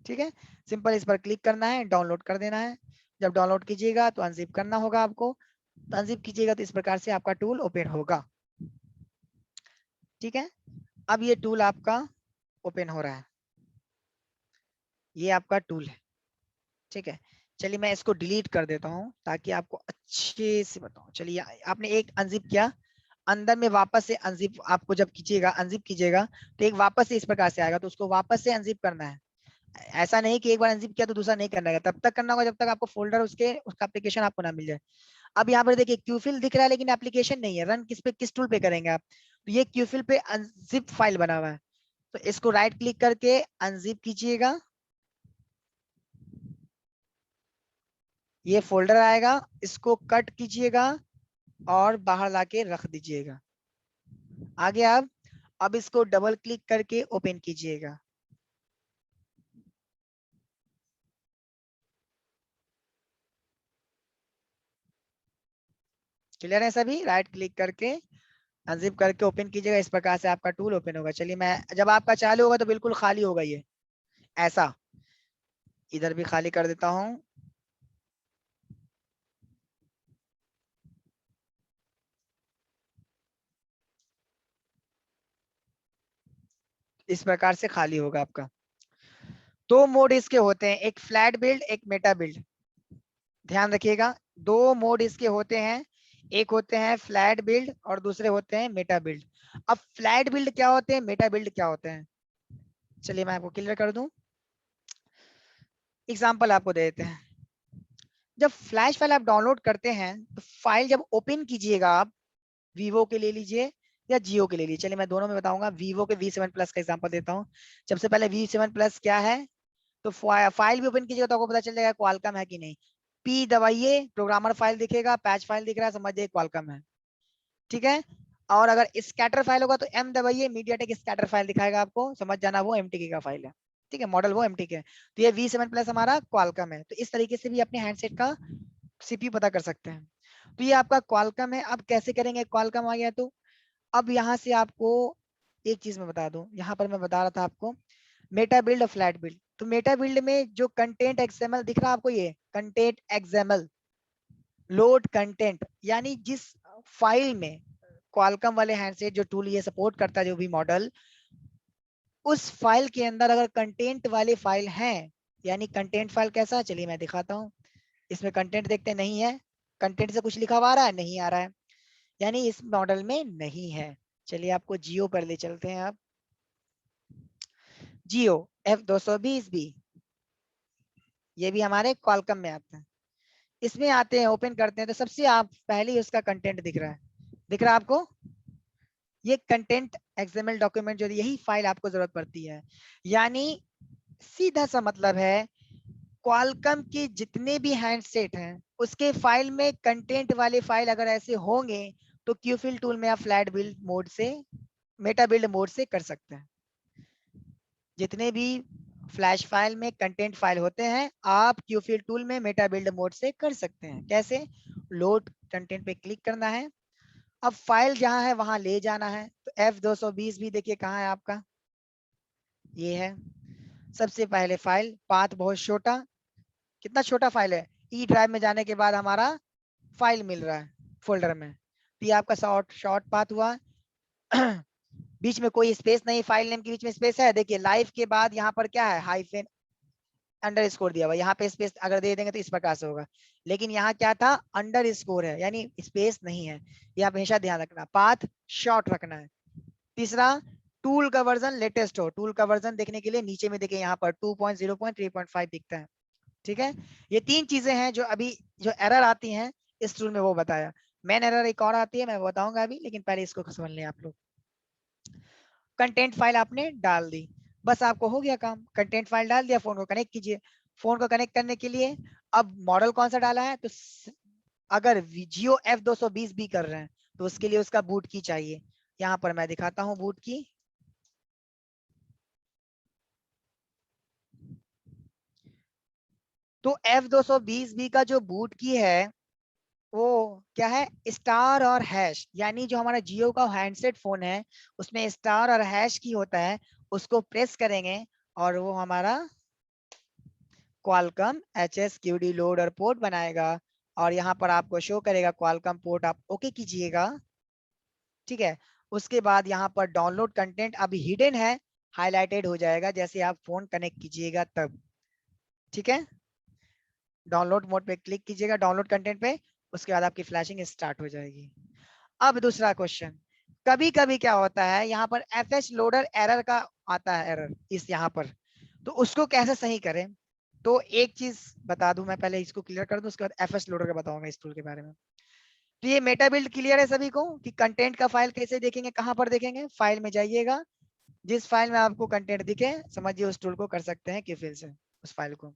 ठीक है, सिंपल इस पर क्लिक करना है, डाउनलोड कर देना है। जब डाउनलोड कीजिएगा तो अनजिप करना होगा आपको, तो अनजिप कीजिएगा तो इस प्रकार से आपका टूल ओपन होगा। ठीक है, अब ये टूल आपका ओपन हो रहा है, ये आपका टूल है। ठीक है, चलिए मैं इसको डिलीट कर देता हूँ ताकि आपको अच्छे से बताऊं। चलिए आपने एक अनजिप किया, अंदर में वापस से अनजिप आपको जब कीजिएगा, अनजिप कीजिएगा तो एक वापस से इस प्रकार से आएगा, तो उसको वापस से अनजिप करना है। ऐसा नहीं कि एक बार अनजिप किया तो दूसरा नहीं करना है, तब तक करना होगा जब तक आपको फोल्डर उसका एप्लीकेशन आपको ना मिल जाए। अब यहाँ पर देखिए क्यूफिल दिख रहा है लेकिन एप्लीकेशन नहीं है। रन किस पे, किस टूल पे करेंगे आप? तो ये क्यूफिल पे अनजिप फाइल बना हुआ है, तो इसको राइट क्लिक करके अनजिप कीजिएगा। ये फोल्डर आएगा, इसको कट कीजिएगा और बाहर लाके रख दीजिएगा। आगे अब इसको डबल क्लिक करके ओपन कीजिएगा। क्लियर है सभी? राइट क्लिक करके अनजिप करके ओपन कीजिएगा, इस प्रकार से आपका टूल ओपन होगा। चलिए मैं, जब आपका चालू होगा तो बिल्कुल खाली होगा ये ऐसा। इधर भी खाली कर देता हूँ। इस प्रकार से खाली होगा आपका। दो मोड इसके होते हैं, एक फ्लैट बिल्ड, एक मेटा बिल्ड। ध्यान रखिएगा, दो मोड इसके होते हैं, एक होते हैं फ्लैट बिल्ड और दूसरे होते हैं मेटा बिल्ड। अब फ्लैट बिल्ड क्या होते हैं, मेटा बिल्ड क्या होते हैं, चलिए मैं आपको क्लियर कर दूं। एग्जांपल आपको दे देते हैं। जब फ्लैश फाइल आप डाउनलोड करते हैं तो फाइल जब ओपन कीजिएगा आप, वीवो के ले लीजिए या जियो के ले लीजिए, चलिए मैं दोनों में बताऊंगा। वीवो के V7 प्लस का एग्जांपल देता हूँ। सबसे पहले V7 प्लस क्या है, तो फाइल भी ओपन कीजिएगा तो आपको पता चल जाएगा क्वालकॉम है कि नहीं। पी दबाइए, प्रोग्रामर फाइल दिखेगा, पैच फाइल दिख रहा है, समझिए क्वालकॉम है, ठीक है। और अगर स्कैटर फाइल होगा तो एम दबाइए, मीडियाटेक स्कैटर फाइल दिखाएगा आपको, समझ जाना वो MTK का फाइल है, ठीक है, मॉडल वो MTK है। तो ये V7 प्लस हमारा क्वालकॉम है। तो इस तरीके से भी अपने हैंडसेट का CPU पता कर सकते हैं। तो ये आपका क्वालकॉम है। अब कैसे करेंगे, क्वालकॉम आ गया तो अब यहाँ से आपको एक चीज मैं बता दूं, यहाँ पर मैं बता रहा था आपको मेटा बिल्ड और फ्लैट बिल्ड। तो मेटा बिल्ड में जो कंटेंट XML दिख रहा है आपको, ये कंटेंट XML लोड कंटेंट, यानी जिस फाइल में क्वालकॉम वाले हैंडसेट जो टूल ये सपोर्ट करता है, जो भी मॉडल, उस फाइल के अंदर अगर कंटेंट वाले फाइल हैं, यानी कंटेंट फाइल कैसा, चलिए मैं दिखाता हूँ। इसमें कंटेंट देखते नहीं है, कंटेंट से कुछ लिखा हुआ आ रहा है, नहीं आ रहा है, यानी इस मॉडल में नहीं है। चलिए आपको जियो पर ले चलते हैं। आप जियो F220B, ये भी हमारे क्वालकॉम में आता है। इसमें आते हैं, ओपन करते हैं तो सबसे आप पहले उसका कंटेंट दिख रहा है, दिख रहा है आपको, ये कंटेंट XML डॉक्यूमेंट जो यही फाइल आपको जरूरत पड़ती है। यानी सीधा सा मतलब है क्वालकॉम के जितने भी हैंडसेट हैं उसके फाइल में कंटेंट वाले फाइल अगर ऐसे होंगे तो क्यूफिल टूल में आप फ्लैट बिल्ड मोड से, मेटा बिल्ड मोड से कर सकते हैं। जितने भी फ्लैश फाइल में कंटेंट फाइल होते हैं आप क्यूफिल टूल में मेटा बिल्ड मोड से कर सकते हैं। कैसे, लोड कंटेंट पे क्लिक करना है, अब फाइल जहां है वहां ले जाना है। तो F220 भी देखिए कहाँ है आपका, ये है। सबसे पहले फाइल पाथ बहुत छोटा, कितना छोटा फाइल है, ई ड्राइव में जाने के बाद हमारा फाइल मिल रहा है फोल्डर में, तो ये आपका शॉर्ट पाथ हुआ। बीच में कोई स्पेस नहीं, फाइल नेम के बीच में स्पेस है, देखिए लाइव के बाद यहाँ पर क्या है, हाइफन अंडरस्कोर दिया हुआ, यहाँ पे स्पेस अगर दे देंगे तो इस प्रकार से होगा, लेकिन यहाँ क्या था, अंडरस्कोर है, यानी स्पेस नहीं है। ये आप हमेशा ध्यान रखना, पाथ शॉर्ट रखना है। तीसरा, टूल का वर्जन लेटेस्ट हो, टूल का वर्जन देखने के लिए नीचे में देखिए यहाँ पर 2.0.3.5 दिखता है, ठीक है। ये तीन चीजें हैं जो अभी जो एरर आती हैं इस टूल में वो बताया। मेन एरर एक और आती है, मैं बताऊंगा अभी, लेकिन पहले इसको समझ लें आप लोग। कंटेंट फाइल आपने डाल दी, बस आपको हो गया काम, कंटेंट फाइल डाल दिया, फोन को कनेक्ट कीजिए। फोन को कनेक्ट करने के लिए अब मॉडल कौन सा डाला है, तो अगर जियो F220B कर रहे हैं तो उसके लिए उसका बूट की चाहिए। यहाँ पर मैं दिखाता हूँ बूट की, तो F220B का जो बूट की है वो क्या है, स्टार और हैश, यानी जो हमारा जियो का हैंडसेट फोन है उसमें स्टार और हैश की होता है, उसको प्रेस करेंगे और वो हमारा क्वालकॉम HSQD लोड और पोर्ट बनाएगा, और यहाँ पर आपको शो करेगा क्वालकॉम पोर्ट, आप ओके कीजिएगा, ठीक है। उसके बाद यहाँ पर डाउनलोड कंटेंट अभी हिडन है, हाईलाइटेड हो जाएगा जैसे आप फोन कनेक्ट कीजिएगा तब, ठीक है। डाउनलोड मोड पे क्लिक कीजिएगा, डाउनलोड कंटेंट पे, उसके बाद आपकी फ्लैशिंग स्टार्ट हो जाएगी। अब दूसरा क्वेश्चन, कभी कभी क्या होता है यहाँ पर FH लोडर एरर का आता है, एरर इस यहाँ पर, तो उसको कैसे सही करें। तो एक चीज बता दूं, मैं पहले इसको क्लियर कर दूं, उसके बाद FH लोडर का बताऊंगा इस टूल के बारे में। तो ये मेटा बिल्ड क्लियर है सभी को कि कंटेंट का फाइल कैसे देखेंगे, कहां पर देखेंगे, फाइल में जाइएगा, जिस फाइल में आपको कंटेंट दिखे समझिए उस टूल को कर सकते हैं क्यूफिल से उस फाइल को।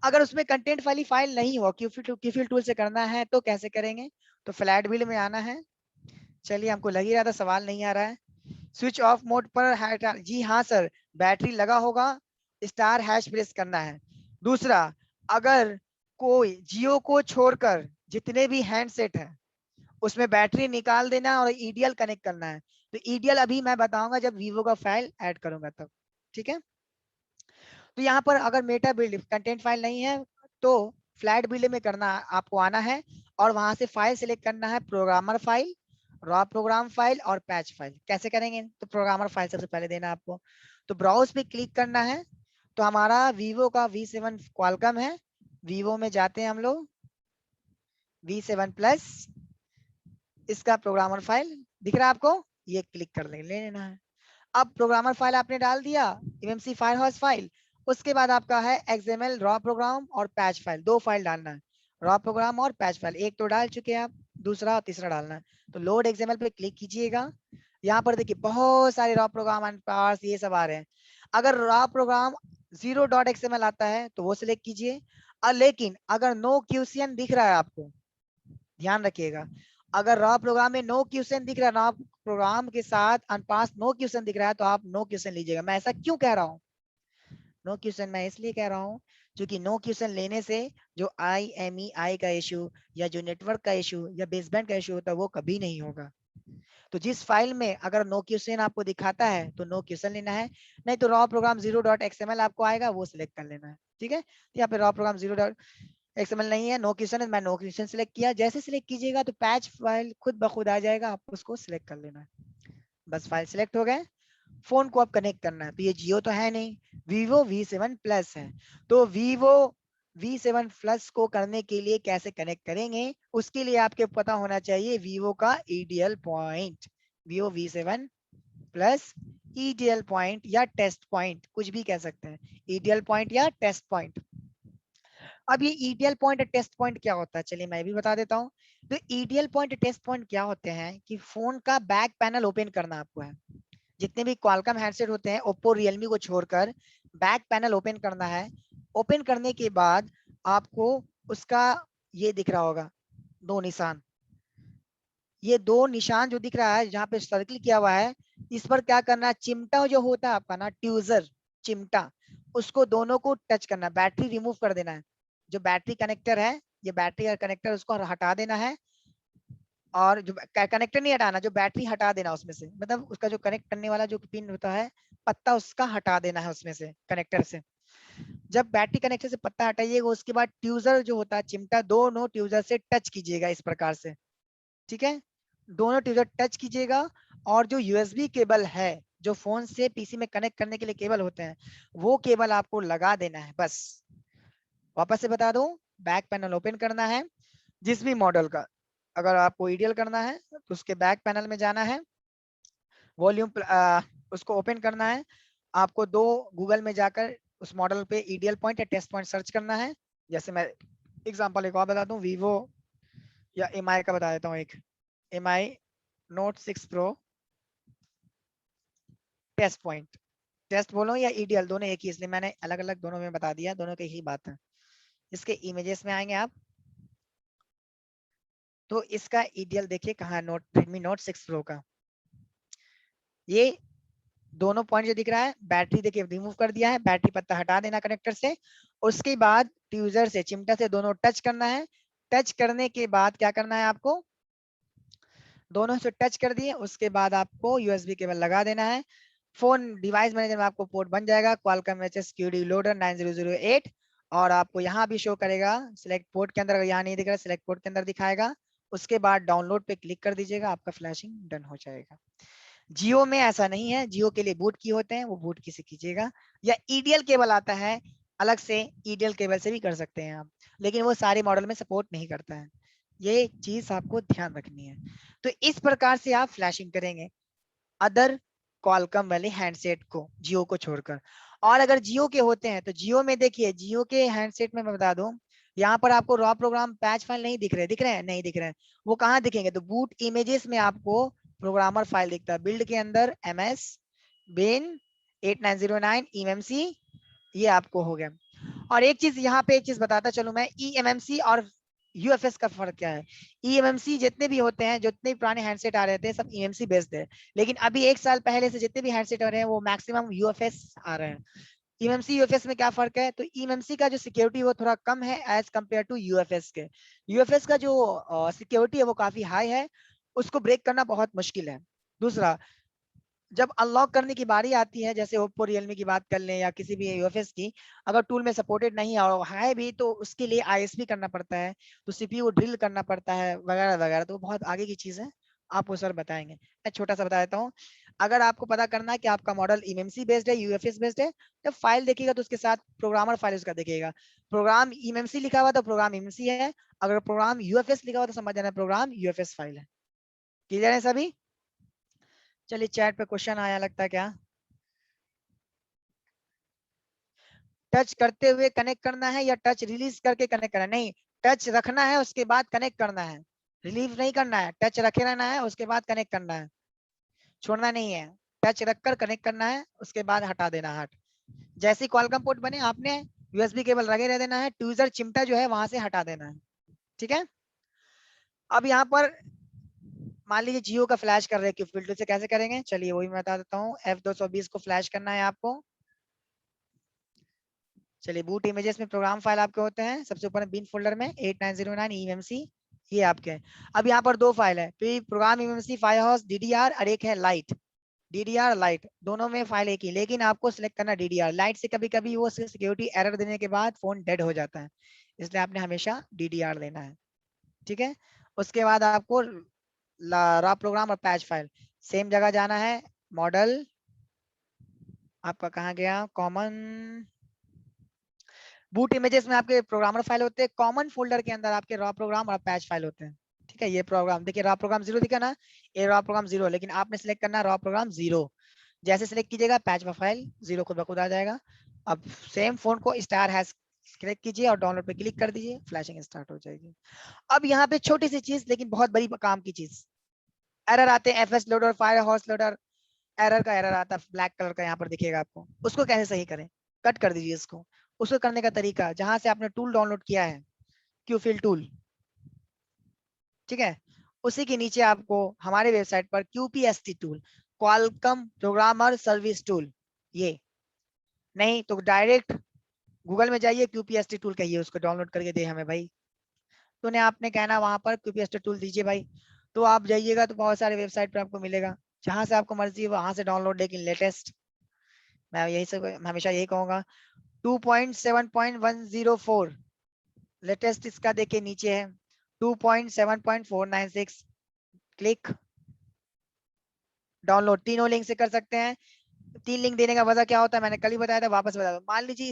अगर उसमें कंटेंट वाली फाइल नहीं हो, क्यूफिल टूल से करना है तो कैसे करेंगे, तो फ्लैट बिल्ड में आना है। चलिए हमको लग ही रहा था सवाल नहीं आ रहा है। स्विच ऑफ मोड पर जी हाँ सर, बैटरी लगा होगा, स्टार हैश प्रेस करना है। दूसरा, अगर कोई जियो को छोड़कर जितने भी हैंडसेट है उसमें बैटरी निकाल देना और EDL कनेक्ट करना है, तो EDL अभी मैं बताऊंगा जब वीवो का फाइल ऐड करूंगा तब, ठीक है। तो यहाँ पर अगर मेटा बिल्ड कंटेंट फाइल नहीं है तो फ्लैट बिल्ड में करना आपको आना है, और वहां से फाइल सिलेक्ट करना है, programmer file, raw program file और पैच फाइल। कैसे करेंगे, तो प्रोग्रामर फाइल सबसे पहले देना आपको, तो ब्राउज पे क्लिक करना है, तो हमारा वीवो का V7 क्वालकॉम है, वीवो में जाते हैं हम लोग, V7 प्लस इसका प्रोग्रामर फाइल दिख रहा है आपको, ये क्लिक कर ले लेना है। अब प्रोग्रामर फाइल आपने डाल दिया, MMC फायरहाउस फाइल, उसके बाद आपका है XML रॉ प्रोग्राम और पैच फाइल, 2 फाइल डालना है, रॉ प्रोग्राम और पैच फाइल। एक तो डाल चुके हैं आप, दूसरा और तीसरा डालना है। तो लोड XML पे क्लिक कीजिएगा। यहाँ पर देखिए बहुत सारे रॉ प्रोग्राम एंड पार्स ये सब आ रहे हैं। अगर रॉ प्रोग्राम 0.xml आता है तो वो सिलेक्ट कीजिए। लेकिन अगर नो क्यूसीएन दिख रहा है आपको, ध्यान रखिएगा, अगर रॉ प्रोग्राम में नो क्यूसीएन दिख रहा है, रॉ प्रोग्राम के साथ अनपास नो क्यूसीएन दिख रहा है, तो आप नो क्यूसीएन लीजिएगा। मैं ऐसा क्यों कह रहा हूँ? नो क्यूसीएन मैं इसलिए कह रहा हूँ क्योंकि नो क्यूसीएन लेने से जो IMEI का इशू या जो नेटवर्क का इशू या बेसबैंड का इशू होता है वो कभी नहीं होगा। तो जिस फाइल में अगर नो क्यूसीएन आपको दिखाता है तो नो क्यूसीएन लेना है, नहीं तो रॉ प्रोग्राम 0.xml आपको आएगा वो सिलेक्ट कर लेना है। ठीक है, तो यहाँ पे रॉ प्रोग्राम 0.xml नहीं है, नो क्यूसीएन है, मैं नो क्यूसीएन सिलेक्ट किया। जैसे सिलेक्ट कीजिएगा तो पैच फाइल खुद ब खुद आ जाएगा, आपको उसको सिलेक्ट कर लेना है। बस फाइल सिलेक्ट हो गए। फोन को अब कनेक्ट करना है, तो ये जियो तो है नहीं, Vivo V7 प्लस है। तो Vivo V7 प्लस को करने के लिए कैसे कनेक्ट करेंगे, उसके लिए आपके पता होना चाहिए Vivo का EDL point. Vivo V7 plus EDL point या टेस्ट पॉइंट, कुछ भी कह सकते हैं, EDL पॉइंट या टेस्ट पॉइंट। अब ये EDL पॉइंट और टेस्ट पॉइंट क्या होता है, चलिए मैं भी बता देता हूँ। तो EDL पॉइंट टेस्ट पॉइंट क्या होते हैं कि फोन का बैक पैनल ओपन करना आपको है। जितने भी क्वालकॉम हैंडसेट होते हैं, ओप्पो रियलमी को छोड़कर, बैक पैनल ओपन करना है। ओपन करने के बाद आपको उसका ये दिख रहा होगा 2 निशान, ये 2 निशान जो दिख रहा है जहाँ पे सर्किल किया हुआ है, इस पर क्या करना है, चिमटा जो होता है आपका ना, ट्यूजर चिमटा, उसको दोनों को टच करना है, बैटरी रिमूव कर देना है। जो बैटरी कनेक्टर है, ये बैटरी का कनेक्टर उसको हटा देना है, और जो कनेक्टर नहीं हटाना, जो बैटरी हटा देना उसमें से, मतलब उसका जो कनेक्ट करने वाला जो पिन होता है, पत्ता उसका हटा देना है उसमें से, कनेक्टर से। जब बैटरी कनेक्टर से पत्ता हटाइएगा, उसके बाद ट्यूजर जो होता है चिमटा, दोनों ट्यूजर से टच कीजिएगा इस प्रकार से। ठीक है, दोनों ट्यूजर टच कीजिएगा, और जो USB केबल है, जो फोन से PC में कनेक्ट करने के लिए केबल होते हैं, वो केबल आपको लगा देना है। बस वापस से बता दूं, बैक पैनल ओपन करना है जिस भी मॉडल का। अगर आपको EDL करना है तो उसके बैक पैनल में जाना है, वॉल्यूम उसको ओपन करना है। आपको 2 गूगल में जाकर उस मॉडल पे EDL पॉइंट या टेस्ट पॉइंट सर्च करना है। जैसे मैं एग्जांपल एक और बता दूं, Vivo या MI का बता देता हूँ, एक MI Note 6 Pro test point, test बोलो या EDL दोनों एक ही, इसलिए मैंने अलग अलग दोनों में बता दिया, दोनों की ही बात है। इसके इमेजेस में आएंगे आप, तो इसका EDL देखिए कहाँ है, Redmi Note 6 Pro का। ये दोनों पॉइंट जो दिख रहा है, बैटरी देखिए रिमूव कर दिया है, बैटरी पत्ता हटा देना कनेक्टर से। उसके बाद ट्यूजर से, चिमटा से दोनों टच करना है। टच करने के बाद क्या करना है आपको, दोनों से टच कर दिए, उसके बाद आपको USB केबल लगा देना है। फोन डिवाइस मैनेजर में आपको पोर्ट बन जाएगा, Qualcomm HSQD लोडर 9008, और आपको यहाँ भी शो करेगा सिलेक्ट पोर्ट के अंदर, अगर यहाँ नहीं दिख रहा सिलेक्ट पोर्ट के अंदर दिखाएगा। उसके बाद डाउनलोड पे क्लिक कर दीजिएगा, आपका फ्लैशिंग डन हो जाएगा। जियो में ऐसा नहीं है, जियो के लिए बूट की होते हैं, वो बूट की से कीजिएगा, या EDL केबल आता है अलग से, EDL केबल से भी कर सकते हैं आप, लेकिन वो सारे मॉडल में सपोर्ट नहीं करता है। ये चीज आपको ध्यान रखनी है। तो इस प्रकार से आप फ्लैशिंग करेंगे अदर क्वालकॉम वाले हैंडसेट को, जियो को छोड़कर। और अगर जियो के होते हैं तो जियो में देखिए, जियो के हैंडसेट में मैं बता दूं, यहाँ पर आपको रॉ प्रोग्राम पैच फाइल नहीं दिख रहे हैं, नहीं दिख रहे हैं। वो कहाँ दिखेंगे, तो बूट इमेजेस में आपको प्रोग्रामर फाइल दिखता है, बिल्ड के अंदर MS bin 8909 EMMC, ये आपको हो गया। और एक चीज यहाँ पे, एक चीज बताता चलूं मैं, EMMC और UFS का फर्क क्या है। EMMC जितने भी होते हैं, जितने भी पुराने हैंडसेट आ रहे थे, सब EMMC बेस्ड है, लेकिन अभी 1 साल पहले से जितने भी हैंडसेट आ रहे हैं वो मैक्सिमम UFS आ रहे हैं। EMMC UFS में क्या फर्क है, तो EMMC का जो सिक्योरिटी वो थोड़ा कम है एज कम्पेयर टू UFS के। UFS का जो सिक्योरिटी है वो काफी हाई है, उसको ब्रेक करना बहुत मुश्किल है। दूसरा, जब अनलॉक करने की बारी आती है, जैसे ओप्पो रियलमी की बात कर लें या किसी भी UFS की, अगर टूल में सपोर्टेड नहीं है भी, तो उसके लिए ISP करना पड़ता है, तो CPU ड्रिल करना पड़ता है वगैरह वगैरह, तो बहुत आगे की चीज है, आपको सर बताएंगे। मैं छोटा सा बता देता हूँ, अगर आपको पता करना है कि आपका मॉडल एमएमसी बेस्ड है यूएफएस बेस्ड है, जब फाइल देखिएगा तो उसके साथ प्रोग्रामर फाइल उसका देखिएगा। प्रोग्राम एमएमसी लिखा हुआ तो प्रोग्राम एमएमसी है, अगर प्रोग्राम यूएफएस लिखा हुआ तो समझ जाना प्रोग्राम यूएफएस फाइल है। क्लियर है सभी? चलिए चैट पे क्वेश्चन आया लगता है क्या? टच करते हुए कनेक्ट करना है या टच रिलीज करके कनेक्ट करना है? नहीं, टच रखना है उसके बाद कनेक्ट करना है, रिलीव नहीं करना है, टच रखे रहना है उसके बाद कनेक्ट करना है, छोड़ना नहीं है। टच रखकर कनेक्ट करना है उसके बाद हटा देना हट। जैसे कॉलकम पोर्ट बने आपने यूएसबी केबल लगे रह देना है, ट्यूजर चिमटा जो है वहां से हटा देना है। ठीक है, अब यहाँ पर मान लीजिए जियो का फ्लैश कर रहे हैं, क्यूब फिल्टर से कैसे करेंगे चलिए वही मैं बता देता हूँ। F220 को फ्लैश करना है आपको। चलिए बूट इमेजेस में प्रोग्राम फाइल आपके होते हैं, सबसे ऊपर बिन फोल्डर में 8909 EMC ये आपके हैं। अब यहाँ पर दो फाइल है, प्रोग्राम EMC फायरहाउस DDR और एक है लाइट DDR लाइट, दोनों में फाइल एक ही, लेकिन आपको सिलेक्ट करना DDR लाइट से कभी कभी वो सिक्योरिटी एरर देने के बाद फोन डेड हो जाता है, इसलिए आपने हमेशा DDR लेना है। ठीक है, उसके बाद आपको रॉ प्रोग्राम और पैच फाइल सेम जगह जाना है। मॉडल आपका कहाँ गया? कॉमन बूट इमेजेस में आपके प्रोग्रामर फाइल होते हैं, कॉमन फोल्डर के अंदर आपके रॉ प्रोग्राम और पैच फाइल होते हैं। ठीक है, ये प्रोग्राम देखिए रॉ प्रोग्राम 0 दिखा ना, ये रॉ प्रोग्राम 0, लेकिन आपने सिलेक्ट करना है रॉ प्रोग्राम 0। जैसे सिलेक्ट कीजिएगा पैच फाइल 0 खुद ब खुद आ जाएगा। अब सेम फोन को स्टार हैश क्लिक कीजिए और डाउनलोड पे क्लिक कर दीजिए, फ्लैशिंग स्टार्ट हो जाएगी। अब यहाँ पे छोटी सी चीज लेकिन बहुत बड़ी काम की चीज, एरर आते हैं FS लोडर फायरहाउस लोडर, एरर का एरर आता है ब्लैक कलर का यहाँ पर दिखेगा आपको, उसको कैसे सही करें? कट कर दीजिए इसको। उसको करने का तरीका, जहां से आपने टूल डाउनलोड किया है क्यूफिल टूल, ठीक है, उसी के नीचे आपको हमारे वेबसाइट पर QPST tool Qualcomm programmer service tool, ये नहीं तो डायरेक्ट गूगल में जाइए QPST टूल कहिए उसको डाउनलोड करके दे हमें भाई, तो ने आपने कहना वहां पर QPST टूल दीजिए भाई, तो आप जाइएगा तो बहुत सारे वेबसाइट पर आपको मिलेगा, जहां से आपको मर्जी वहां से डाउनलोड, लेकिन लेटेस्ट मैं यही सब हमेशा यही कहूंगा 2.7.104 लेटेस्ट इसका देखिए नीचे है 2.7.496, क्लिक डाउनलोड, तीनों लिंक से कर सकते हैं। 3 लिंक देने का वजह क्या होता है मैंने कल ही बताया था, वापस बता दो। मान लीजिए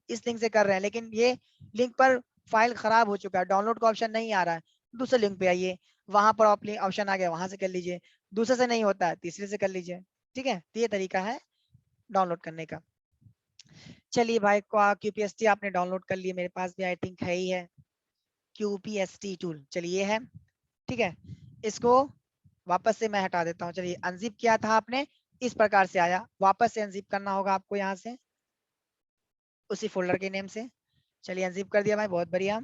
इस लिंक से कर रहे हैं लेकिन ये लिंक पर फाइल खराब हो चुका है, डाउनलोड का ऑप्शन नहीं आ रहा है, दूसरे लिंक पे आइए, वहां पर ऑप्शन आ गया, वहां से कर लीजिए। दूसरे से नहीं होता है तीसरे से कर लीजिए। ठीक है, तो ये तरीका है डाउनलोड करने का। चलिए भाई QPST आपने डाउनलोड कर लिए, मेरे पास भी आई थिंक है ही है QPST टूल, चलिए है। ठीक है, इसको वापस से मैं हटा देता हूँ। चलिए अनजिप किया था आपने, इस प्रकार से आया, वापस से अनजिप करना होगा आपको यहाँ से उसी फोल्डर के नेम से। चलिए अनजिप कर दिया भाई, बहुत बढ़िया।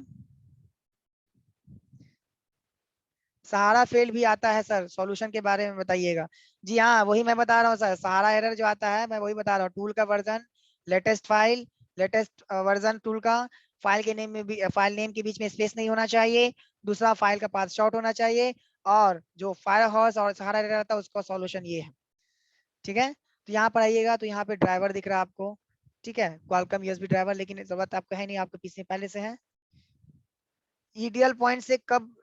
सहारा फेल भी आता है सर, सॉल्यूशन के बारे में बताइएगा। जी हाँ, वही मैं बता रहा हूँ सर, सहारा एरर जो आता है मैं वही बता रहा हूँ। टूल का version, latest file, latest version tool का, फाइल के नेम में भी, फाइल नेम के बीच में स्पेस नहीं होना चाहिए, दूसरा फाइल का पाथ शॉर्ट होना चाहिए, और जो फायरहाउस और सहारा एरर आता है उसका सॉल्यूशन ये है। ठीक है, तो यहाँ पर आइएगा तो यहाँ पे ड्राइवर दिख रहा है आपको, ठीक है, क्वालकॉम USB ड्राइवर, लेकिन जरूरत आपको है नहीं, आपके पीसी पहले से है। ईडीएल पॉइंट से कब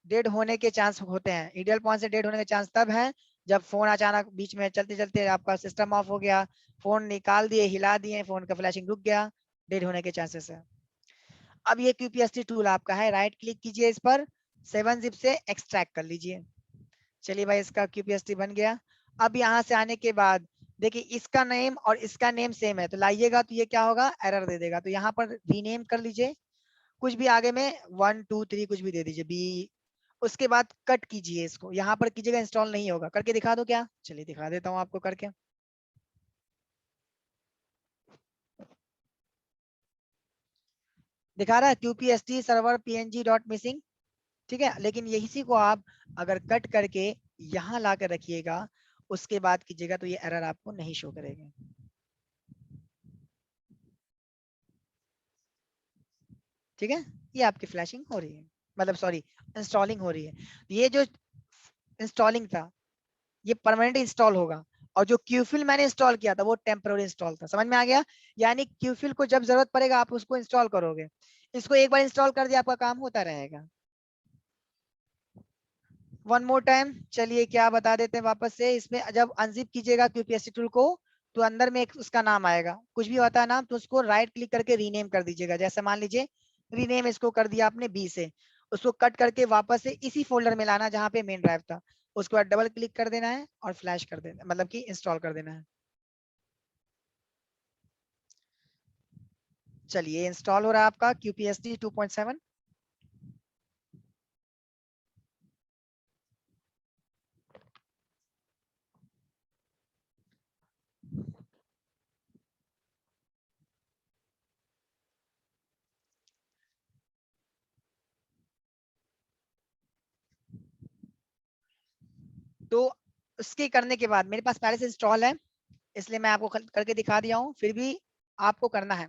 डेड होने के चांस होते हैं? ईडीएल पॉइंट से डेड होने के चांस तब है जब फोन अचानक बीच में चलते चलते आपका सिस्टम ऑफ हो गया, फोन निकाल दिए, हिला दिए, फोन का फ्लैशिंग रुक गया, डेड होने के चांसेस है। अब ये QPST टूल आपका है, राइट क्लिक कीजिए इस पर, 7-zip से एक्सट्रैक्ट कर लीजिए। चलिए भाई इसका QPST बन गया। अब यहाँ से आने के बाद देखिए इसका नेम और इसका नेम सेम है, तो लाइएगा तो ये क्या होगा, एरर दे देगा, तो यहाँ पर रीनेम कर लीजिए, कुछ भी आगे में 1 2 3 कुछ भी दे दीजिए B, उसके बाद कट कीजिए इसको, यहाँ पर कीजिएगा, इंस्टॉल नहीं होगा। करके दिखा दो क्या? चलिए दिखा देता हूँ आपको करके। दिखा रहा है QPST सर्वर png.missing, ठीक है, लेकिन इसी को आप अगर कट करके यहाँ ला कर रखिएगा, उसके बाद कीजिएगा तो ये एरर आपको नहीं शो करेगा। ठीक है, ये आपकी फ्लैशिंग हो रही है, मतलब सॉरी इंस्टॉलिंग हो रही है। ये जो इंस्टॉलिंग था ये परमानेंट इंस्टॉल होगा, और जो क्यूफिल मैंने इंस्टॉल किया था वो टेम्पररी इंस्टॉल था। समझ में आ गया? यानी क्यूफिल को जब जरूरत पड़ेगा आप उसको इंस्टॉल करोगे, इसको एक बार इंस्टॉल कर दिया आपका काम होता रहेगा। वन मोर टाइम, चलिए क्या बता देते हैं वापस से। इसमें जब अनजिप कीजिएगा क्यूपीएससी टूल को तो अंदर में एक उसका नाम आएगा, कुछ भी होता है नाम, तो उसको राइट क्लिक करके रीनेम कर दीजिएगा। जैसे मान लीजिए रीनेम इसको कर दिया आपने बी से, उसको कट करके वापस से इसी फोल्डर में लाना जहाँ पे मेन ड्राइव था। उसके बाद डबल क्लिक कर देना है और फ्लैश कर देना, मतलब कि इंस्टॉल कर देना है। चलिए इंस्टॉल हो रहा है आपका QPST 2.7। तो उसके करने के बाद मेरे पास पहले से इंस्टॉल है, इसलिए मैं आपको करके दिखा दिया हूँ, फिर भी आपको करना है।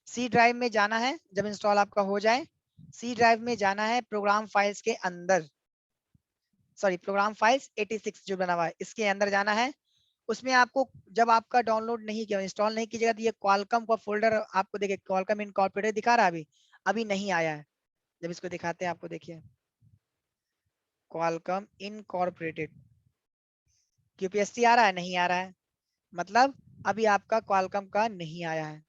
सी ड्राइव में जाना है, जब इंस्टॉल आपका हो जाए सी ड्राइव में जाना है, प्रोग्राम फाइल्स के अंदर, सॉरी प्रोग्राम फाइल्स 86 जो बना हुआ है इसके अंदर जाना है। उसमें आपको जब आपका डाउनलोड नहीं किया, इंस्टॉल नहीं कीजिएगा, तो ये क्वालकॉम का फोल्डर आपको देखिए, क्वालकॉम इनकॉर्पोरेटेड दिखा रहा है, अभी नहीं आया है। जब इसको दिखाते हैं आपको, देखिए क्वालकॉम इनकॉर्पोरेटेड QPST आ रहा है, नहीं आ रहा है, मतलब अभी आपका क्वालकॉम का नहीं आया है।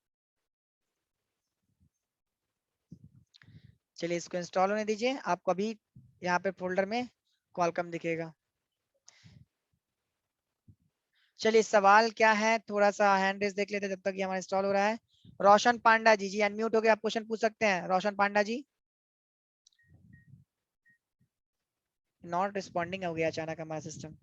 चलिए इसको इंस्टॉल होने दीजिए, आपको अभी यहाँ पे फोल्डर में क्वालकॉम दिखेगा। चलिए सवाल क्या है, थोड़ा सा हैंड रेस देख लेते हैं जब तक ये हमारा इंस्टॉल हो रहा है। रोशन पांडा जी, जी अनम्यूट हो गए, आप क्वेश्चन पूछ सकते हैं। रोशन पांडा जी, नॉट रिस्पॉन्डिंग हो गया अचानक हमारा सिस्टम।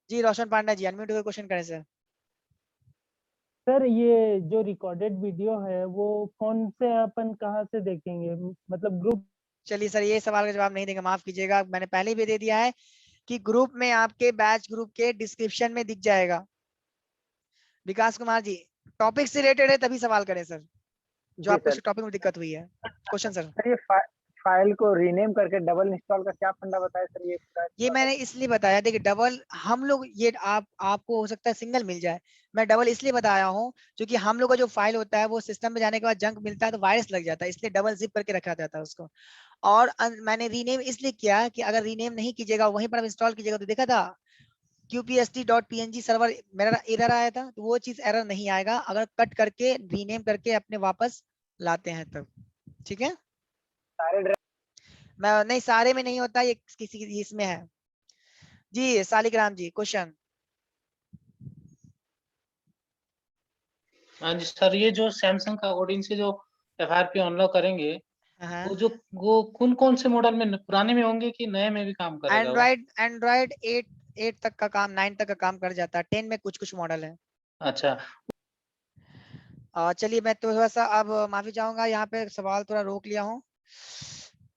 जी रोशन पांडा जी अनम्यूट होकर क्वेश्चन करें सर। सर ये जो रिकॉर्डेड वीडियो है वो फोन से अपन कहाँ से देखेंगे, मतलब ग्रुप? चलिए सर ये सवाल का जवाब नहीं देंगे, माफ कीजिएगा, मैंने पहले भी दे दिया है कि ग्रुप में, आपके बैच ग्रुप के डिस्क्रिप्शन में दिख जाएगा। विकास कुमार जी, टॉपिक से रिलेटेड है तभी सवाल करें सर, जो जी आपको सर। टॉपिक में दिक्कत हुई है। Question sir. सर ये फाइल को रीनेम करके डबल इंस्टॉल का क्या फंडा बताया सर, ये ये मैंने इसलिए बताया, देखिए डबल हम लोग ये आपको हो सकता है सिंगल मिल जाए, मैं डबल इसलिए बताया हूँ क्योंकि हम लोग का जो फाइल होता है वो सिस्टम में जाने के बाद जंक मिलता है तो वायरस लग जाता है, इसलिए डबल जिप करके रखा जाता है उसको। और मैंने रीनेम इसलिए किया कि अगर रीनेम नहीं कीजिएगा वहीं पर इंस्टॉल कीजिएगा, तो देखा था QPST.png सर्वर मेरा एरर आया था, तो वो चीज एरर नहीं आएगा अगर कट करके रीनेम करके अपने वापस लाते हैं तब। ठीक है, सारे मैं नहीं सारे में नहीं होता, ये किसी इसमें है। जी सालिग्राम जी क्वेश्चन। हाँ जी सर, ये जो सैमसंग का ऑडियंस से जो FRP अनलॉक करेंगे, हाँ, वो कौन कौन से मॉडल में, पुराने में होंगे कि नए में भी काम करेगा वो? एंड्रॉइड 8 तक का काम, 9 तक का काम कर जाता है, 10 में कुछ कुछ मॉडल है। अच्छा। चलिए मैं थोड़ा सा अब माफी चाहूंगा, यहाँ पे सवाल थोड़ा रोक लिया हूँ।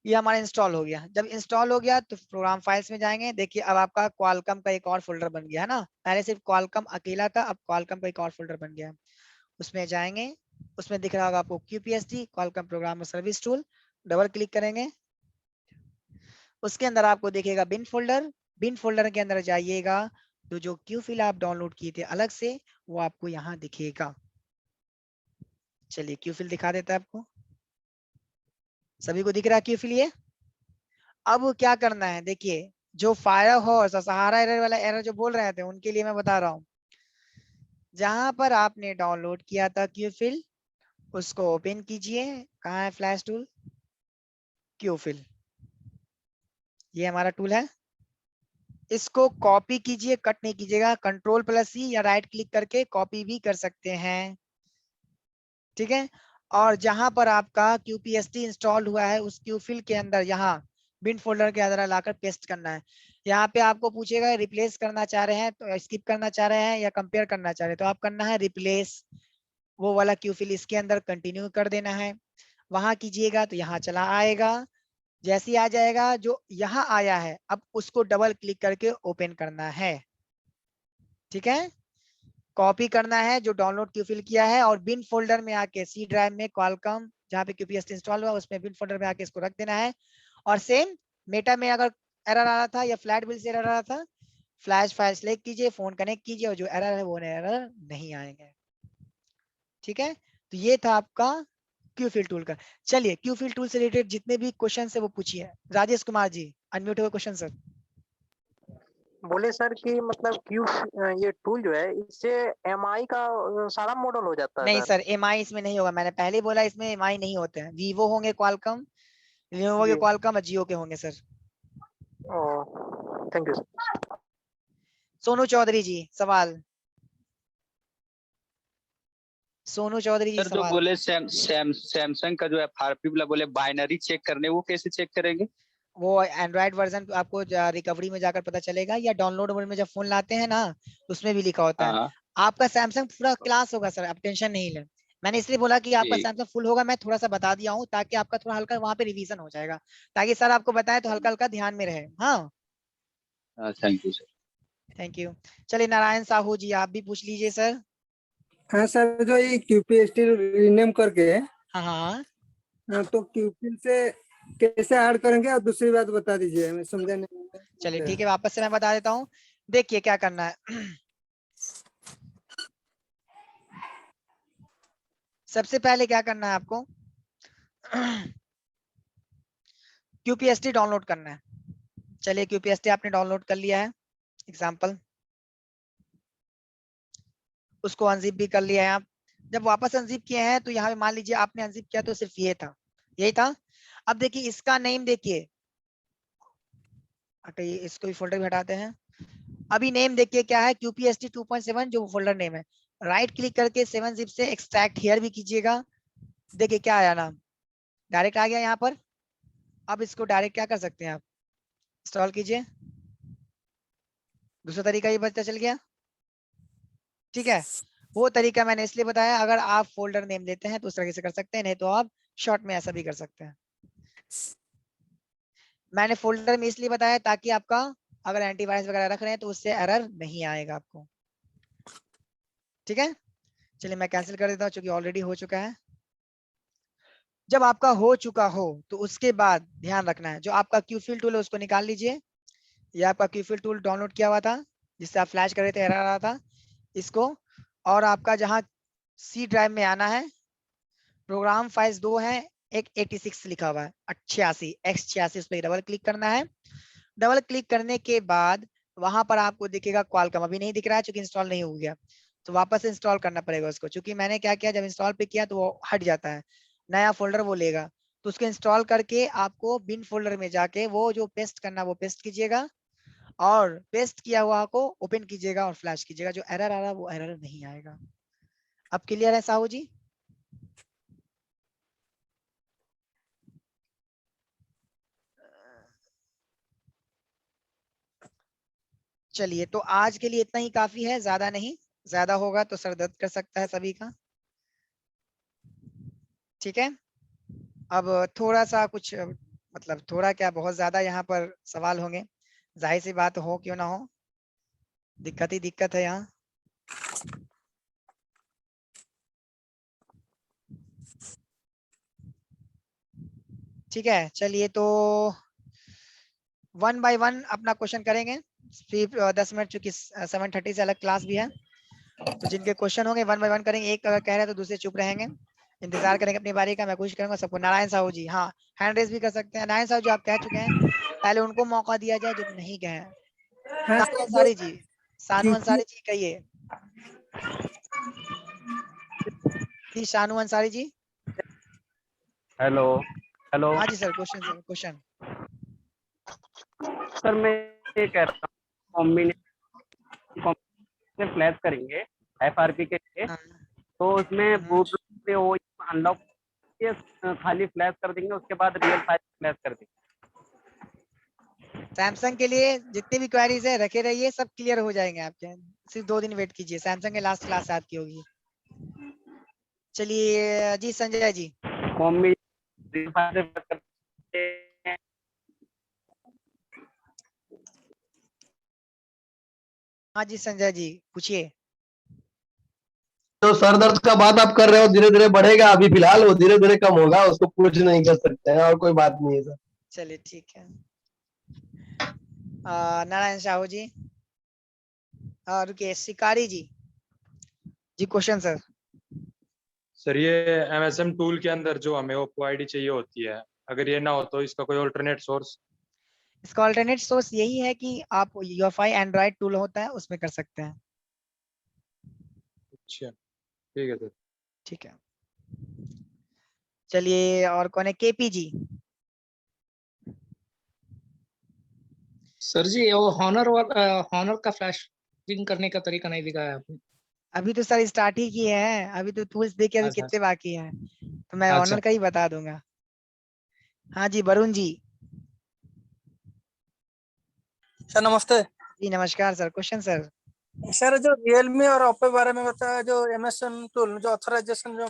ये हमारा इंस्टॉल हो गया, जब इंस्टॉल हो गया तो प्रोग्राम फाइल्स में जाएंगे, देखिए अब आपका क्वालकॉम का एक और फोल्डर बन गया है ना, पहले सिर्फ क्वालकॉम अकेला था, अब क्वालकॉम का एक और फोल्डर बन गया। उसमें जाएंगे, उसमें दिख रहा होगा आपको QPST Qualcomm program service tool, double click करेंगे, उसके अंदर आपको दिखेगा बिन फोल्डर, बिन फोल्डर के अंदर जाइएगा तो जो QFill आप डाउनलोड किए थे अलग से वो आपको यहाँ दिखेगा। चलिए QFill दिखा देता है आपको, सभी को दिख रहा है QFill ये। अब क्या करना है, देखिए जो फायरहॉर्स और सहारा एरर वाला एरर जो बोल रहे थे उनके लिए मैं बता रहा हूँ, जहां पर आपने डाउनलोड किया था QFill उसको ओपन कीजिए, कहाँ है फ्लैश टूल, QFill, ये हमारा टूल है, इसको कॉपी कीजिए, कट नहीं कीजिएगा, Ctrl+C या राइट क्लिक करके कॉपी भी कर सकते हैं। ठीक है, और जहां पर आपका QPST इंस्टॉल हुआ है उस QFill के अंदर यहाँ बिन फोल्डर के अंदर लाकर पेस्ट करना है। यहाँ पे आपको पूछेगा रिप्लेस करना चाह रहे हैं तो स्किप करना चाह रहे हैं या कंपेयर करना चाह रहे हैं, तो आप करना है रिप्लेस, वो वाला QFill इसके अंदर कंटिन्यू कर देना है, वहां कीजिएगा तो यहाँ चला आएगा। जैसे ही आ जाएगा, जो यहाँ आया है अब उसको डबल क्लिक करके ओपन करना है। ठीक है, कॉपी करना है जो डाउनलोड QFill किया है और बिन फोल्डर में आके सी ड्राइव में क्वालकॉम जहाँ पे QPST इंस्टॉल हुआ उसमें बिन फोल्डर में आके इसको रख देना है। और सेम मेटा में अगर एरर आ रहा था या फ्लैट बिल से एरर आ रहा था, फ्लैश फाइल सेलेक्ट कीजिए, फोन कनेक्ट कीजिए और जो एरर है वो एरर नहीं आएंगे। ठीक है, तो ये था आपका क्यूफिल टूल का। चलिए क्यूफिल टूल से रिलेटेड जितने भी क्वेश्चन है वो पूछिए। राजेश कुमार जी अनम्यूट हो क्वेश्चन सर। बोले सर कि मतलब क्यू ये टूल जो है इससे एमआई का सारा मॉडल हो जाता है नहीं सर। सर एमआई इसमें नहीं होगा, मैंने पहले ही बोला इसमें एमआई नहीं होते हैं। वीवो होंगे, क्वालकॉम, लिनोवो के जी। क्वालकॉम और जियो के होंगे sir. Thank you sir. Sonu Chaudhary ji सवाल। सोनू चौधरी जी सर जो सवाल। बोले सैमसंग का जो एफआरपी वाला बोले बाइनरी चेक करने, वो कैसे चेक करेंगे? वो एंड्रॉइड वर्जन आपको रिकवरी में जाकर पता चलेगा, या डाउनलोड में जब फोन लाते हैं ना उसमें भी लिखा होता है। हाँ आपका सैमसंग पूरा क्लास होगा सर, आप टेंशन नहीं लें। मैंने इसलिए बोला कि आपका ठीक। सैमसंग फुल होगा, मैं थोड़ा सा बता दिया हूँ ताकि आपका थोड़ा हल्का वहां पे रिवीजन हो जाएगा, ताकि सर आपको बताए तो हल्का हल्का ध्यान में रहे। हाँ thank you sir. Thank you. चलिए नारायण साहू जी आप भी पूछ लीजिए सर। हाँ सर, जो ये क्यूपीएसटी रीनेम करके हाँ हाँ तो क्यूपिल से कैसे ऐड करेंगे, और दूसरी बात बता दीजिए, मैं समझा नहीं। चलिए ठीक है, वापस से मैं बता देता हूँ। देखिए क्या करना है। सबसे पहले क्या करना है आपको, क्यूपीएसटी डाउनलोड करना है। चलिए क्यूपीएसटी आपने डाउनलोड कर लिया है, एग्जाम्पल उसको अनजिप भी कर लिया है आप। जब वापस अनजिप किए हैं तो यहाँ पे मान लीजिए आपने अनजिप किया तो सिर्फ ये था, यही था। अब देखिए इसका नेम देखिए, हटाइए इसको भी फोल्डर भी हटाते हैं। अभी नेम देखिए क्या है, QPST 2.7 जो फोल्डर नेम है। राइट क्लिक करके 7 जिप से एक्सट्रैक्ट हियर भी कीजिएगा। देखिए क्या आया नाम, डायरेक्ट आ गया यहाँ पर। अब इसको डायरेक्ट क्या कर सकते हैं आप, इंस्टॉल कीजिए। दूसरा तरीका ये पता चल गया, ठीक है। वो तरीका मैंने इसलिए बताया, अगर आप फोल्डर नेम देते हैं तो उस तरीके से कर सकते हैं, नहीं तो आप शॉर्ट में ऐसा भी कर सकते हैं। मैंने फोल्डर में इसलिए बताया ताकि आपका अगर एंटीवायरस वगैरह रख रहे हैं तो उससे एरर नहीं आएगा आपको, ठीक है। चलिए मैं कैंसिल कर देता हूँ क्योंकि ऑलरेडी हो चुका है। जब आपका हो चुका हो तो उसके बाद ध्यान रखना है, जो आपका क्यूफिल टूल है उसको निकाल लीजिए। ये आपका क्यूफिल टूल डाउनलोड किया हुआ था जिससे आप फ्लैश कर रहे थे, एरर आ रहा था इसको। और आपका जहाँ सी ड्राइव में आना है, प्रोग्राम फाइल्स 2 है, एक 86 लिखा हुआ है 88 x86, उस पर डबल क्लिक करना है। डबल क्लिक करने के बाद वहां पर आपको दिखेगा क्वालकॉम, अभी नहीं दिख रहा है क्योंकि इंस्टॉल नहीं हो गया, तो वापस इंस्टॉल करना पड़ेगा उसको। क्योंकि मैंने क्या किया, जब इंस्टॉल पे किया तो वो हट जाता है, नया फोल्डर वो लेगा। तो उसको इंस्टॉल करके आपको बिन फोल्डर में जाके वो जो पेस्ट करना वो पेस्ट कीजिएगा, और पेस्ट किया हुआ को ओपन कीजिएगा और फ्लैश कीजिएगा। जो एरर आ रहा है वो एरर नहीं आएगा। अब क्लियर है साहू जी? चलिए तो आज के लिए इतना ही काफी है, ज्यादा नहीं, ज्यादा होगा तो सर दर्द कर सकता है सभी का, ठीक है। अब थोड़ा सा कुछ मतलब थोड़ा क्या बहुत ज्यादा यहाँ पर सवाल होंगे, जाहिर सी बात हो क्यों ना हो, दिक्कत ही दिक्कत है यहाँ। ठीक है चलिए तो 1 बाय 1 अपना क्वेश्चन करेंगे। 10 मिनट चूंकि 7:30 से अलग क्लास भी है, तो जिनके क्वेश्चन होंगे 1 बाय 1 करेंगे। एक अगर कह रहे हैं तो दूसरे चुप रहेंगे, इंतजार करेंगे अपनी बारी का। मैं कोशिश करूंगा सबको। नारायण साहू जी हाँ हैंड रेस भी कर सकते हैं। नारायण साहू जी आप कह चुके हैं, पहले उनको मौका दिया जाए जो नहीं गए हैं। हाँ सानू सर, जो अंसारी जी, सानू अंसारी जी कहिए जी, शानू अंसारी जी। हेलो हेलो हाँ जी sir, question sir question. Sir मैं ये कह रहा हूँ कॉम्बिनेशन फ्लैश करेंगे एफआरपी के लिए, तो उसमें बूट पे वो अनलॉक खाली फ्लैश कर देंगे, उसके बाद रियल फाइल फ्लैश कर देंगे। सैमसंग के लिए जितने भी क्वेरीज है रखे रहिए, सब क्लियर हो जाएंगे आपके। सिर्फ 2 दिन वेट कीजिए, सैमसंग के लास्ट क्लास याद की होगी। चलिए जी संजय जी। हाँ जी संजय जी पूछिए। तो सर दर्द का बात आप कर रहे हो, धीरे धीरे बढ़ेगा, अभी फिलहाल वो धीरे धीरे कम होगा, उसको कुछ नहीं कर सकते हैं, और कोई बात नहीं है सर। चलिए ठीक है। नारायण साहू जी और रुकिए, शिकारी जी जी क्वेश्चन सर। सर ये MSM टूल के अंदर जो हमें ओप्पो आईडी चाहिए होती है, अगर ये ना हो तो इसका कोई ऑल्टरनेट सोर्स? इसका ऑल्टरनेट सोर्स यही है कि आप UEFI एंड्रॉइड टूल होता है उसमें कर सकते हैं। अच्छा ठीक है सर। ठीक है, चलिए और कौन है? KP जी। सर जी वो हॉनर का फ्लैशिंग करने का तरीका नहीं दिखाया आपने। अभी तो सर स्टार्ट ही किए हैं, अभी तो टूल्स देखे अभी अच्छा कितने बाकी हैं, तो मैं अच्छा ऑनर का ही बता दूंगा। हाँ जी वरुण जी। सर नमस्ते। जी नमस्कार सर। Question sir. सर जो रियलमी और ओप्पो के बारे में बताया, जो MSM टूल जो ऑथराइजेशन जो